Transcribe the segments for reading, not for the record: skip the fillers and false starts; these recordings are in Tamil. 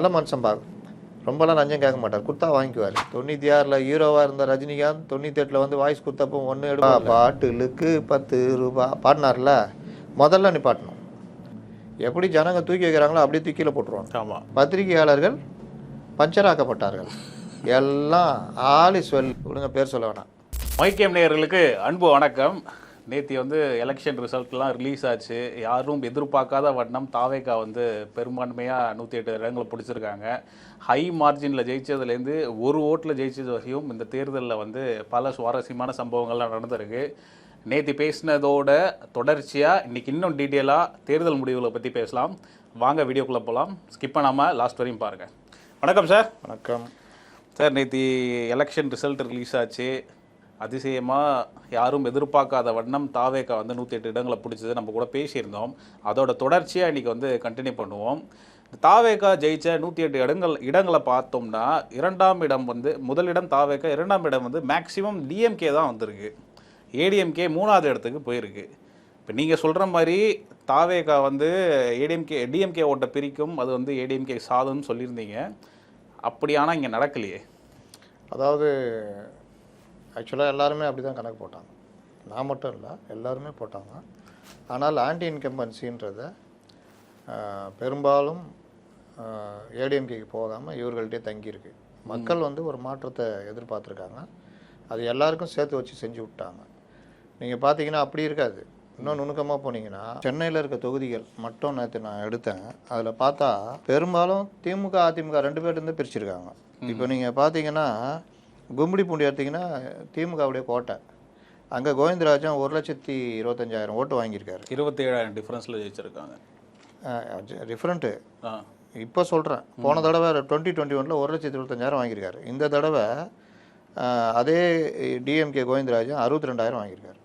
நல்ல மனுஷன் ரொம்பலாம் லஞ்சம் கேட்க மாட்டார், கொடுத்தா வாங்கிக்குவார். 96ல் ஹீரோவாக இருந்த ரஜினிகாந்த் 98ல் வந்து வாய்ஸ் கொடுத்தப்போ ஒன்று எடுப்பா பாட்டிலுக்கு 10 ரூபா பாடினார்ல, முதல்ல நிப்பாட்டணும். எப்படி ஜனங்க தூக்கி வைக்கிறாங்களோ அப்படியே தூக்கியில் போட்டுருவாங்க. ஆமாம். பத்திரிகையாளர்கள் பஞ்சராக்கப்பட்டார்கள். எல்லாம் ஆலிஸ் வெல் விடுங்க, பேர் சொல்ல வேணாம். மைக்கேம் நேயர்களுக்கு அன்பு வணக்கம். நேற்று வந்து எலெக்ஷன் ரிசல்ட்லாம் ரிலீஸ் ஆச்சு. யாரும் எதிர்பார்க்காத வண்ணம் தாவேகா வந்து பெரும்பான்மையாக 108 இடங்களை பிடிச்சிருக்காங்க. ஹை மார்ஜினில் ஜெயித்ததுலேருந்து ஒரு ஓட்டில் ஜெயிச்சது வரையும் இந்த தேர்தலில் வந்து பல சுவாரஸ்யமான சம்பவங்கள்லாம் நடந்திருக்கு. நேற்று பேசினதோட தொடர்ச்சியாக இன்றைக்கி இன்னும் டீட்டெயிலாக தேர்தல் முடிவுகளை பற்றி பேசலாம். வாங்க வீடியோக்குள்ளே போகலாம். ஸ்கிப் பண்ணாமல் லாஸ்ட் வரையும் பாருங்கள். வணக்கம் சார். வணக்கம் சார். நேற்று எலெக்ஷன் ரிசல்ட் ரிலீஸ் ஆச்சு. அதிசயமாக யாரும் எதிர்பார்க்காத வண்ணம் தாவேகா வந்து 108 இடங்களை பிடிச்சது நம்ம கூட பேசியிருந்தோம். அதோட தொடர்ச்சியாக இன்றைக்கி வந்து கண்டினியூ பண்ணுவோம். தாவேகா ஜெயித்த 108 இடங்களை பார்த்தோம்னா இரண்டாம் இடம் வந்து முதலிடம் தாவேகா, இரண்டாம் இடம் வந்து மேக்சிமம் டிஎம்கே தான் வந்திருக்கு. ஏடிஎம்கே மூணாவது இடத்துக்கு போயிருக்கு. இப்போ நீங்கள் சொல்கிற மாதிரி தாவேகா வந்து டிஎம்கே ஓட்டை பிரிக்கும், அது வந்து ஏடிஎம்கே சாதுன்னு சொல்லியிருந்தீங்க. அப்படி ஆனால் இங்கே நடக்கலையே. அதாவது ஆக்சுவலாக எல்லாருமே அப்படி தான் கணக்கு போட்டாங்க. நான் மட்டும் இல்லை, எல்லாருமே போட்டாங்க. ஆனால் ஆன்டி இன்கம்பன்சின்றதை பெரும்பாலும் ஏடிஎம்கேக்கு போகாமல் இவர்கள்ட்டே தங்கியிருக்கு. மக்கள் வந்து ஒரு மாற்றத்தை எதிர்பார்த்துருக்காங்க. அது எல்லாருக்கும் சேர்த்து வச்சு செஞ்சு விட்டாங்க. நீங்கள் பார்த்தீங்கன்னா அப்படி இருக்காது. இன்னும் நுணுக்கமாக போனீங்கன்னா சென்னையில் இருக்க தொகுதிகள் மட்டும் நேற்று நான் எடுத்தேன். அதில் பார்த்தா பெரும்பாலும் திமுக அதிமுக ரெண்டு பேர்லேருந்து பிரிச்சிருக்காங்க. இப்போ நீங்கள் பார்த்தீங்கன்னா கும்மிடி பூண்டி எடுத்திங்கன்னா திமுகவுடைய கோட்டை. அங்கே கோவிந்தராஜன் 1,25,000 ஓட்டு வாங்கியிருக்காரு. 27,000 டிஃப்ரென்ஸில் ஜெயிச்சிருக்காங்க. டிஃப்ரெண்ட்டு இப்போ சொல்கிறேன். போன தடவை 2021 1,25,000 வாங்கியிருக்காரு. இந்த தடவை அதே டிஎம்கே கோவிந்தராஜன் 62,000 வாங்கியிருக்காரு.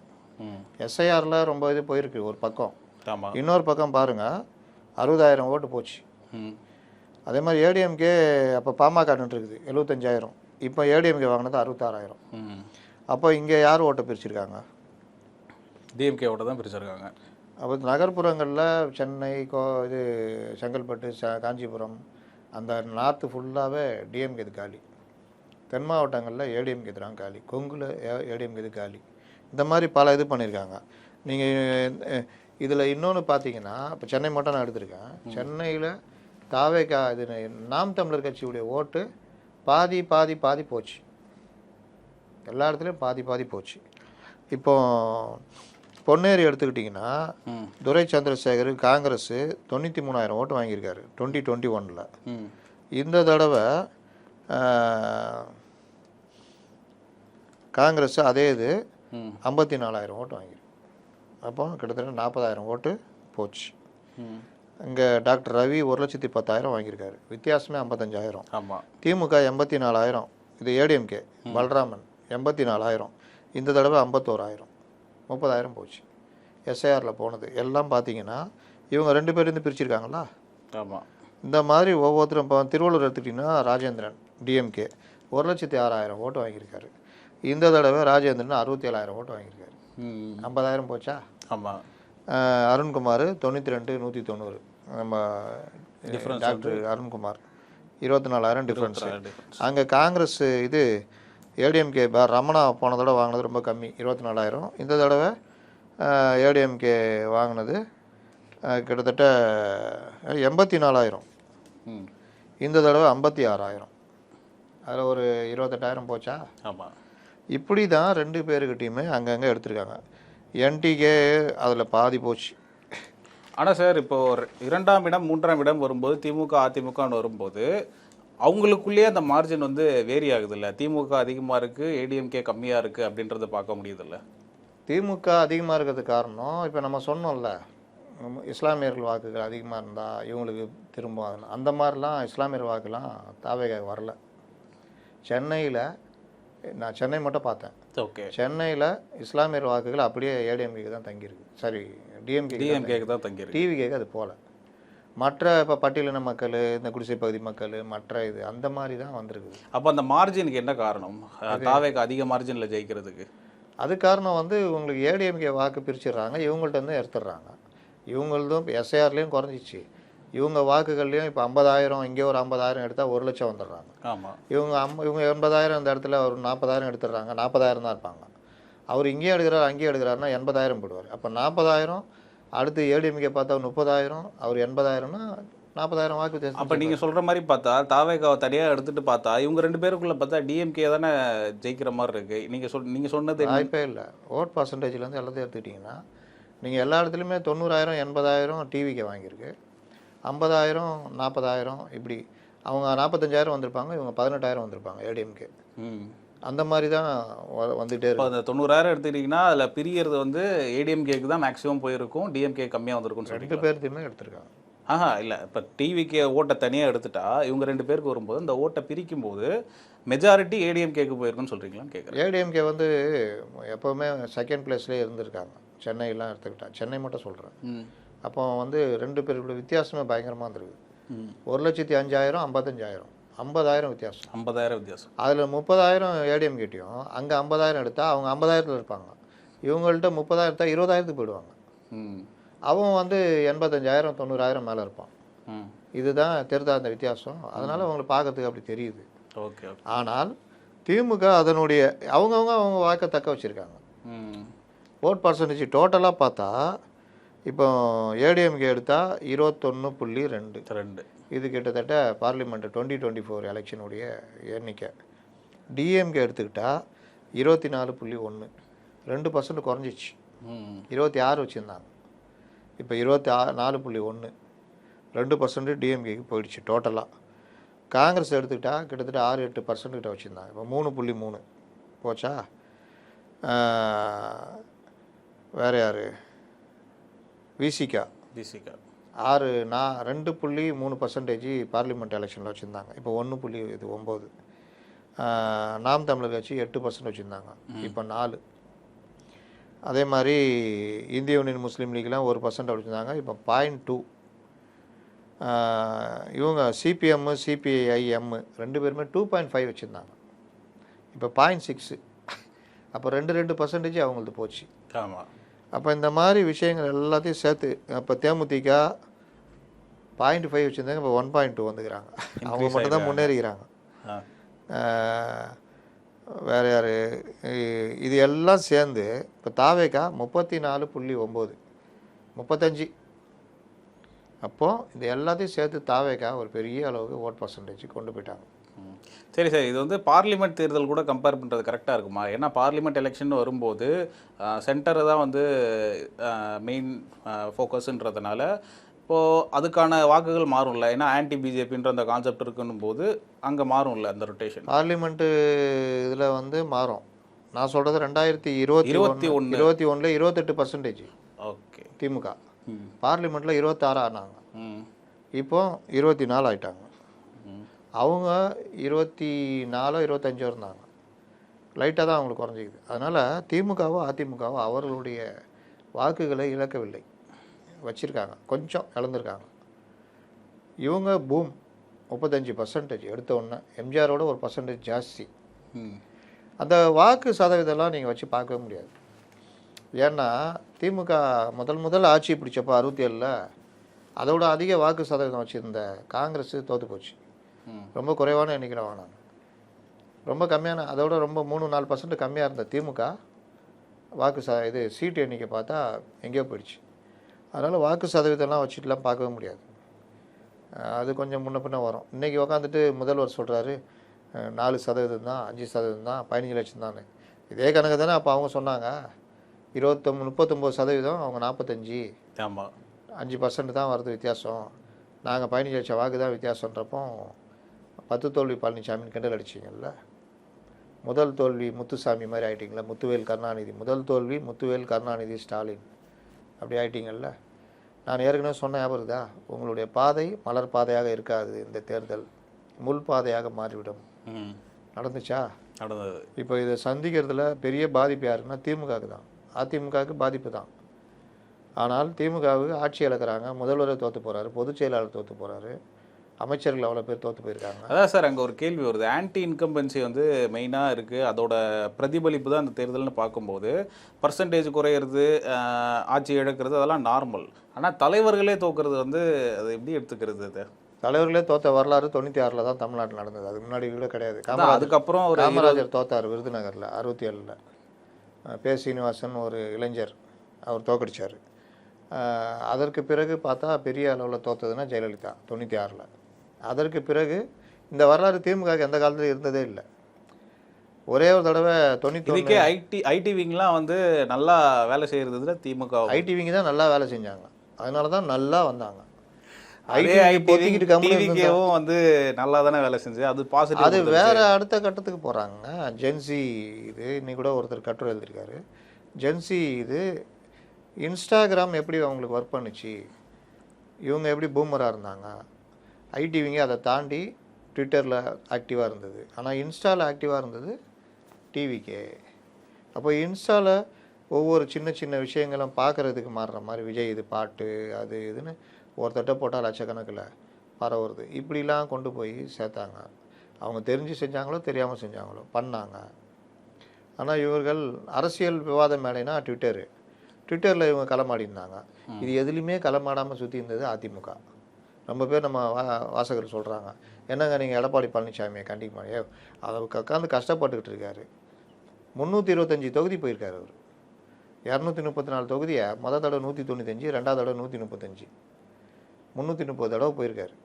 எஸ்ஐஆரில் ரொம்ப இது போயிருக்கு ஒரு பக்கம். இன்னொரு பக்கம் பாருங்கள், 60,000 ஓட்டு போச்சு. அதே மாதிரி ஏடிஎம்கே அப்போ பாமக இருக்குது 75,000. இப்போ ஏடிஎம்கே வாங்கினது 66,000. அப்போ இங்கே யார் ஓட்டை பிரிச்சிருக்காங்க? டிஎம்கே ஓட்டை தான் பிரிச்சிருக்காங்க. அப்போ நகர்ப்புறங்களில் சென்னை, இது செங்கல்பட்டு, காஞ்சிபுரம், அந்த நார்த்து ஃபுல்லாகவே டிஎம்கே காலி. தென் மாவட்டங்களில் ஏடிஎம்கே தான் காலி. கொங்குல ஏடிஎம்கே காலி. இந்த மாதிரி பல இது பண்ணியிருக்காங்க. நீங்கள் இதில் இன்னொன்று பார்த்தீங்கன்னா, இப்போ சென்னை மட்டும் நான் எடுத்திருக்கேன். சென்னையில் தாவேகா இது நாம் தமிழர் கட்சியுடைய ஓட்டு பாதி பாதி பாதி போச்சு. எல்லா இடத்துலையும் பாதி பாதி போச்சு. இப்போ பொன்னேரி எடுத்துக்கிட்டிங்கன்னா துரை சந்திரசேகர் காங்கிரஸ் 93,000 ஓட்டு வாங்கியிருக்காரு 2021. இந்த தடவை காங்கிரஸ் அதே இது 54,000 ஓட்டு வாங்கியிருக்கு. அப்போ கிட்டத்தட்ட 40,000 ஓட்டு போச்சு. இங்கே டாக்டர் ரவி 1,10,000 வாங்கியிருக்காரு. வித்தியாசமே 55,000. ஆமாம். திமுக 84,000. இது ஏடிஎம்கே பல்ராமன் 84,000. இந்த தடவை 51,000. 30,000 போச்சு. எஸ்ஐஆரில் போனது எல்லாம் பார்த்தீங்கன்னா இவங்க ரெண்டு பேருந்து பிரிச்சிருக்காங்களா? ஆமாம். இந்த மாதிரி ஒவ்வொருத்தரும் இப்போ திருவள்ளூர் எடுத்துக்கிட்டிங்கன்னா ராஜேந்திரன் டிஎம்கே 1,06,000 ஓட்டு வாங்கியிருக்காரு. இந்த தடவை ராஜேந்திரன் 67,000 ஓட்டு வாங்கியிருக்காரு. 50,000 போச்சா? ஆமாம். அருண்குமார் 92, 190. நம்ம டாக்டர் அருண்குமார் 24,000 டிஃப்ரென்ஸு. அங்கே காங்கிரஸ் இது ஏடிஎம்கே ரமணா போன தடவை வாங்கினது ரொம்ப கம்மி, 24,000. இந்த தடவை ஏடிஎம்கே வாங்கினது கிட்டத்தட்ட 84,000. இந்த தடவை 56,000. அதில் ஒரு 28,000 போச்சா? ஆமாம். இப்படி தான் ரெண்டு பேருக்கிட்டையுமே அங்கங்கே எடுத்திருக்காங்க. என்டிகே அதில் பாதி போச்சு. ஆனால் சார், இப்போது இரண்டாம் இடம் மூன்றாம் இடம் வரும்போது திமுக அதிமுகன்னு வரும்போது அவங்களுக்குள்ளேயே அந்த மார்ஜின் வந்து வேரி ஆகுதில்ல. திமுக அதிகமாக இருக்குது, ஏடிஎம்கே கம்மியாக இருக்குது அப்படின்றத பார்க்க முடியுதில்ல. திமுக அதிகமாக இருக்கிறதுக்கு காரணம் இப்போ நம்ம சொன்னோம்ல, இஸ்லாமியர்கள் வாக்குகள் அதிகமாக இருந்தால் இவங்களுக்கு திரும்ப அந்த மாதிரிலாம் இஸ்லாமியர் வாக்குலாம் தாவேகா வரல. சென்னையில் நான் சென்னை மட்டும் பார்த்தேன். ஓகே. சென்னையில் இஸ்லாமியர் வாக்குகள் அப்படியே ஏடிஎம்கேக்கு தான் தங்கியிருக்கு. சரி, டிஎம்கேக்கு தான் தங்கியிருக்கு. டிவிகேக்கு அது போகல. மற்ற இப்போ பட்டியலின மக்கள், இந்த குடிசை பகுதி மக்கள், மற்ற இது அந்த மாதிரி தான் வந்திருக்குது. அப்போ அந்த மார்ஜினுக்கு என்ன காரணம்? தாவேகா அதிக மார்ஜினில் ஜெயிக்கிறதுக்கு அது காரணம் வந்து உங்களுக்கு ஏடிஎம்கே வாக்கு பிரிச்சிடுறாங்க, இவங்கள்ட்ட வந்து எடுத்துடுறாங்க. இவங்களதும் எஸ்ஐஆர்லேயும் குறைஞ்சிச்சு. இவங்க வாக்குகள்லையும் இப்போ 50,000 இங்கே ஒரு 50,000 எடுத்தால் 1,00,000 வந்துடுறாங்க. ஆமாம். இவங்க 80,000 இந்த இடத்துல ஒரு 40,000 எடுத்துடுறாங்க, 40,000 தான் இருப்பாங்க. அவர் இங்கேயும் எடுக்கிறார் அங்கேயும் எடுக்கிறாருன்னா 80,000 போடுவார். அப்போ 40,000 அடுத்து ஏடிஎம்கே பார்த்தா 30,000 அவர் 80,000னா 40,000 வாக்கு வித்தியாசம். அப்போ நீங்கள் சொல்கிற மாதிரி பார்த்தா தாவேகாவை தனியாக எடுத்துகிட்டு பார்த்தா இவங்க 2 பேருக்குள்ளே பார்த்தா டிஎம்கே தானே ஜெயிக்கிற மாதிரி இருக்குது. நீங்கள் சொன்னது வாய்ப்பே இல்லை. ஓட் பர்சன்டேஜ்லேருந்து எல்லாத்தையும் எடுத்துக்கிட்டிங்கன்னா நீங்கள் எல்லா இடத்துலையுமே 90,000 80,000 டிவிக்கு வாங்கியிருக்கு, 50,000 40,000 இப்படி அவங்க 45,000 வந்திருப்பாங்க, இவங்க 18,000 வந்திருப்பாங்க ஏடிஎம்கே. அந்த மாதிரி தான் வந்துகிட்டே இருக்கும். அந்த 90,000 எடுத்துக்கிட்டிங்கன்னா அதில் பிரியறது வந்து ஏடிஎம்கேக்கு தான் மேக்ஸிமம் போயிருக்கும், டிஎம்கே கம்மியாக வந்திருக்கும்னு சொல்லிட்டு 2 பேர்த்தையுமே எடுத்திருக்காங்க. இல்லை இப்போ டிவிக்கு ஓட்டை தனியாக எடுத்துட்டா இவங்க 2 பேருக்கு வரும்போது அந்த ஓட்டை பிரிக்கும் போது மெஜாரிட்டி ஏடிஎம்கேக்கு போயிருக்குன்னு சொல்கிறீங்களான்னு கேட்குறேன். ஏடிஎம்கே வந்து எப்போவுமே செகண்ட் பிளேஸ்லேயே இருந்திருக்காங்க. சென்னையெல்லாம் எடுத்துக்கிட்டா, சென்னை மட்டும் சொல்கிறேன். அப்போ வந்து 2 பேருடைய வித்தியாசமே பயங்கரமாக இருந்திருக்கு. 1,05,000 55,000 50,000 வித்தியாசம். 50,000 வித்தியாசம். அதில் 30,000 ஏடிஎம்கேட்டையும் அங்கே 50,000 எடுத்தால் அவங்க 50,000 இருப்பாங்க, இவங்கள்ட்ட 30,000 எடுத்தால் 20,000 போயிடுவாங்க. அவன் வந்து 85,000 90,000 மேலே இருப்பான். இதுதான் தெரிதா அந்த வித்தியாசம். அதனால் அவங்களை பார்க்கறதுக்கு அப்படி தெரியுது. ஓகே. ஆனால் திமுக அதனுடைய அவங்க வாக்கை தக்க வச்சுருக்காங்க. ஓட் பர்சன்டேஜ் டோட்டலாக பார்த்தா இப்போ ஏடிஎம்கே எடுத்தால் 21.2. இது கிட்டத்தட்ட பார்லிமெண்ட் 2024 எலெக்ஷனுடைய எண்ணிக்கை. டிஎம்கே எடுத்துக்கிட்டால் 24.1, 2% குறைஞ்சிச்சு. 26 வச்சுருந்தாங்க, இப்போ 24.1, 2% டிஎம்கேக்கு போயிடுச்சு டோட்டலாக. காங்கிரஸ் எடுத்துக்கிட்டால் கிட்டத்தட்ட 6-8% கிட்ட வச்சுருந்தாங்க, இப்போ 3.3 போச்சா. வேறு யார்? விசிகா 2.3% பார்லிமெண்ட் எலெக்ஷனில் வச்சுருந்தாங்க, இப்போ 1.9. நாம் தமிழர் கட்சி 8% வச்சுருந்தாங்க, இப்போ 4. அதே மாதிரி இந்திய யூனியன் முஸ்லீம் லீக்லாம் 1% வச்சுருந்தாங்க, இப்போ 0.2. இவங்க சிபிஎம் சிபிஐஎம் 2 பேருமே 2.5 வச்சுருந்தாங்க, இப்போ 0.6. அப்போ 2% அவங்களுக்கு போச்சு. ஆமாம். அப்போ இந்த மாதிரி விஷயங்கள் எல்லாத்தையும் சேர்த்து அப்போ தேமுதிக 0.5 வச்சுருந்தாங்க, இப்போ 1.2 வந்துக்கிறாங்க. அவங்க மட்டும் தான் முன்னேறிக்கிறாங்க. வேறு யார்? இது எல்லாம் சேர்ந்து இப்போ தாவேகா 34.9 35. அப்போது இது எல்லாத்தையும் சேர்த்து தாவேகா ஒரு பெரிய அளவுக்கு ஓட் பர்சன்டேஜ் கொண்டு போயிட்டாங்க. சரி சார், இது வந்து பார்லிமெண்ட் தேர்தல் கூட கம்பேர் பண்ணுறது கரெக்டாக இருக்குமா? ஏன்னா பார்லிமெண்ட் எலெக்ஷன் வரும்போது சென்டர் தான் வந்து மெயின் ஃபோக்கஸ்ன்றதுனால இப்போது அதுக்கான வாக்குகள் மாறும்ல. ஏன்னா ஆன்டி பிஜேபின்ற அந்த கான்செப்ட் இருக்குன்னும் போது அங்கே மாறும்ல அந்த ரொட்டேஷன். பார்லிமெண்ட்டு இதில் வந்து மாறும். நான் சொல்கிறது 2021 28%. ஓகே. திமுக பார்லிமெண்ட்டில் 26 ஆனாங்க, இப்போ 24 ஆகிட்டாங்க. அவங்க 24 25 இருந்தாங்க, லைட்டாக தான் அவங்களுக்கு குறைஞ்சிக்குது. அதனால் திமுகவோ அதிமுகவோ அவர்களுடைய வாக்குகளை இழக்கவில்லை, வச்சுருக்காங்க, கொஞ்சம் இழந்திருக்காங்க. இவங்க பூம் 35% எடுத்த உடனே எம்ஜிஆரோட ஒரு பர்சன்டேஜ் ஜாஸ்தி. அந்த வாக்கு சதவீதம்லாம் நீங்கள் வச்சு பார்க்கவே முடியாது. ஏன்னா திமுக முதல் ஆட்சி பிடிச்சப்போ 67ல் அதோட அதிக வாக்கு சதவீதம் வச்சுருந்த காங்கிரஸ் தோற்று போச்சு. ரொம்ப குறைவான எண்ணிக்கையில் வாங்கினாங்க, ரொம்ப கம்மியான, அதோட ரொம்ப 3-4% கம்மியாக இருந்த திமுக வாக்கு இது சீட்டு எண்ணிக்கை பார்த்தா எங்கேயோ போயிடுச்சு. அதனால் வாக்கு சதவீதம்லாம் வச்சுட்டுலாம் பார்க்கவே முடியாது, அது கொஞ்சம் முன்ன பின்ன வரும். இன்றைக்கி உக்காந்துட்டு முதல்வர் சொல்கிறாரு 4% தான் 5% தான் 15 லட்சம் தானே. இதே கணக்கு தானே அப்போ அவங்க சொன்னாங்க. 39 அவங்க 45. ஆமாம், 5% தான் வருது வித்தியாசம், நாங்கள் 15 லட்சம் வாக்கு தான் வித்தியாசன்றப்போ 10 தோல்வி பழனிசாமின்னு கிண்டல் அடிச்சிங்கல்ல. முதல் தோல்வி முத்துசாமி மாதிரி ஆகிட்டிங்களா, முத்துவேல் கருணாநிதி. முதல் தோல்வி முத்துவேல் கருணாநிதி ஸ்டாலின் அப்படி ஆகிட்டிங்கல்ல. நான் ஏற்கனவே சொன்ன ஞாபகம் இருக்குதா? உங்களுடைய பாதை மலர் பாதையாக இருக்காது, இந்த தேர்தல் முள் பாதையாக மாறிவிடும். நடந்துச்சா? நடந்தது. இப்போ இதை சந்திக்கிறதுல பெரிய பாதிப்பு யாருன்னா திமுகவுக்கு தான். அதிமுகவுக்கு பாதிப்பு தான். ஆனால் திமுகவுக்கு ஆட்சி இழக்கிறாங்க, முதல்வர் தோற்று போகிறாரு, பொதுச் செயலாளர் தோற்று போகிறாரு, அமைச்சர்கள் அவ்வளோ பேர் தோற்று போயிருக்காங்க. அதான் சார் அங்கே ஒரு கேள்வி வருது. ஆன்டி இன்கம்பன்சி வந்து மெயினாக இருக்குது, அதோட பிரதிபலிப்பு தான் அந்த தேர்தல்னு பார்க்கும்போது பர்சன்டேஜ் குறையிறது, ஆட்சி இழக்கிறது அதெல்லாம் நார்மல். ஆனால் தலைவர்களே தோக்குறது வந்து அது எப்படி எடுத்துக்கிறது? அது தலைவர்களே தோற்ற வரலாறு 96 தான் தமிழ்நாட்டில் நடந்தது. அதுக்கு முன்னாடி கூட கிடையாது. அதுக்கப்புறம் ஒரு காமராஜர் தோத்தார் விருதுநகரில் 67. பே சீனிவாசன் ஒரு இளைஞர், அவர் தோக்கடிச்சார். அதற்கு பிறகு பார்த்தா பெரிய அளவில் தோத்ததுன்னா ஜெயலலிதா 96. அதற்கு பிறகு இந்த வரலாறு திமுக எந்த காலத்தில் இருந்ததே இல்லை. ஒரே ஒரு தடவை 91 ஐடி விங்லாம் வந்து நல்லா வேலை செய்யறதுல திமுக ஐடி விங் தான் நல்லா வேலை செஞ்சாங்க. அதனால தான் நல்லா வந்தாங்க. டிவிகேவும் வந்து நல்லா தானே வேலை செஞ்சு அது பாசிட்டிவ். அது வேற அடுத்த கட்டத்துக்கு போகிறாங்க. ஜென்சி இது இன்னைக்கு கூட ஒருத்தர் கட்டுரை எழுதியிருக்காரு. ஜென்சி இது இன்ஸ்டாகிராம் எப்படி அவங்களுக்கு ஒர்க் பண்ணுச்சு, இவங்க எப்படி பூமராக இருந்தாங்க. ஐடிவிங்க அதை தாண்டி ட்விட்டரில் ஆக்டிவாக இருந்தது. ஆனால் இன்ஸ்டாவில் ஆக்டிவாக இருந்தது டிவிக்கே. அப்போ இன்ஸ்டாவில் ஒவ்வொரு சின்ன சின்ன விஷயங்களும் பார்க்குறதுக்கு மாறுற மாதிரி விஜய் இது பாட்டு அது இதுன்னு ஒருத்தட்ட போட்டால் லட்சக்கணக்கில் பரவுறது. இப்படிலாம் கொண்டு போய் சேர்த்தாங்க. அவங்க தெரிஞ்சு செஞ்சாங்களோ தெரியாமல் செஞ்சாங்களோ பண்ணாங்க. ஆனால் இவர்கள் அரசியல் விவாத மேடைனா ட்விட்டரில் இவங்க களமாடிருந்தாங்க. இது எதுலேயுமே களமாடாமல் சுற்றி இருந்தது அதிமுக. ரொம்ப பேர் நம்ம வாசகர் சொல்கிறாங்க, என்னங்க நீங்கள் எடப்பாடி பழனிசாமியை கண்டிக்க மாட்டே, அதை உட்காந்து கஷ்டப்பட்டுக்கிட்டு இருக்காரு. 325 தொகுதி போயிருக்காரு அவர். 234 தொகுதியை மொதல் தடவை 195, ரெண்டாவது தடவை 135, 330 தடவை போயிருக்காரு.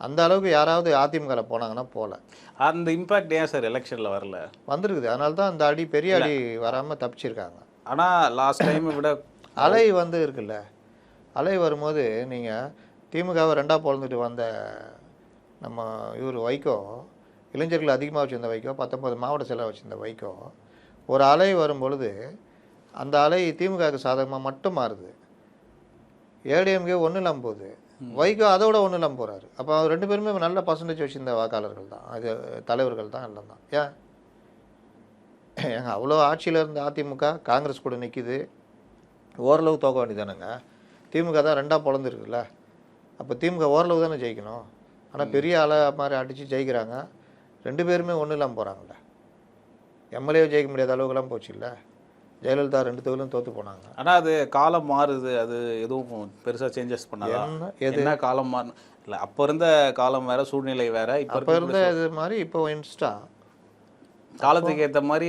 அந்த அளவுக்கு யாராவது அதிமுகவில் போனாங்கன்னா போகல. அந்த இம்பாக்ட் ஏன் சார் எலெக்ஷனில் வரல? வந்துருக்குது. அதனால தான் அந்த அடி பெரிய அடி வராமல் தப்பிச்சிருக்காங்க. ஆனால் லாஸ்ட் டைமை விட அலை வந்து இருக்குல்ல, அலை வரும்போது நீங்கள் திமுகவை ரெண்டாக பொழந்துட்டு வந்த நம்ம இவர் வைகோ, இளைஞர்கள் அதிகமாக வச்சுருந்த வைகோ, 19 மாவட்ட செயலாளர் வச்சுருந்த வைகோ, ஒரு அலை வரும் பொழுது அந்த அலை திமுகவுக்கு சாதகமாக மட்டும் மாறுது. ஏடிஎம்கே ஒன்றும் இல்லாமல் போகுது, வைகோ அதோட ஒன்றும் இல்லாமல் போகிறாரு. அப்போ அவர் 2 பேருமே நல்ல பர்சன்டேஜ் வச்சுருந்த வாக்காளர்கள் தான், அது தலைவர்கள் தான் எல்லாம் தான். ஏங்க அவ்வளோ ஆட்சியில் இருந்த அதிமுக காங்கிரஸ் கூட நிற்கிது, ஓரளவு தோக்க வேண்டியதானுங்க. திமுக தான் ரெண்டாக பொழந்துருக்குல்ல, அப்போ திமுக ஓரளவு தானே ஜெயிக்கணும். ஆனால் பெரிய அலை மாதிரி அடித்து ஜெயிக்கிறாங்க. 2 பேருமே ஒன்றும் இல்லாமல் போகிறாங்கல்ல. எம்எல்ஏ ஜெயிக்க முடியாத அளவுக்குலாம் போச்சு இல்லை. ஜெயலலிதா 2 தொகுதியிலும் தோற்று போனாங்க. ஆனால் அது காலம் மாறுது, அது எதுவும் பெருசாக சேஞ்சஸ் பண்ணாங்க. என்ன காலம் மாறு இல்லை, அப்போ இருந்த காலம் வேறு, சூழ்நிலை வேறு. இப்போ இருந்த இது மாதிரி இப்போ இன்ஸ்டா காலத்துக்கு ஏற்ற மாதிரி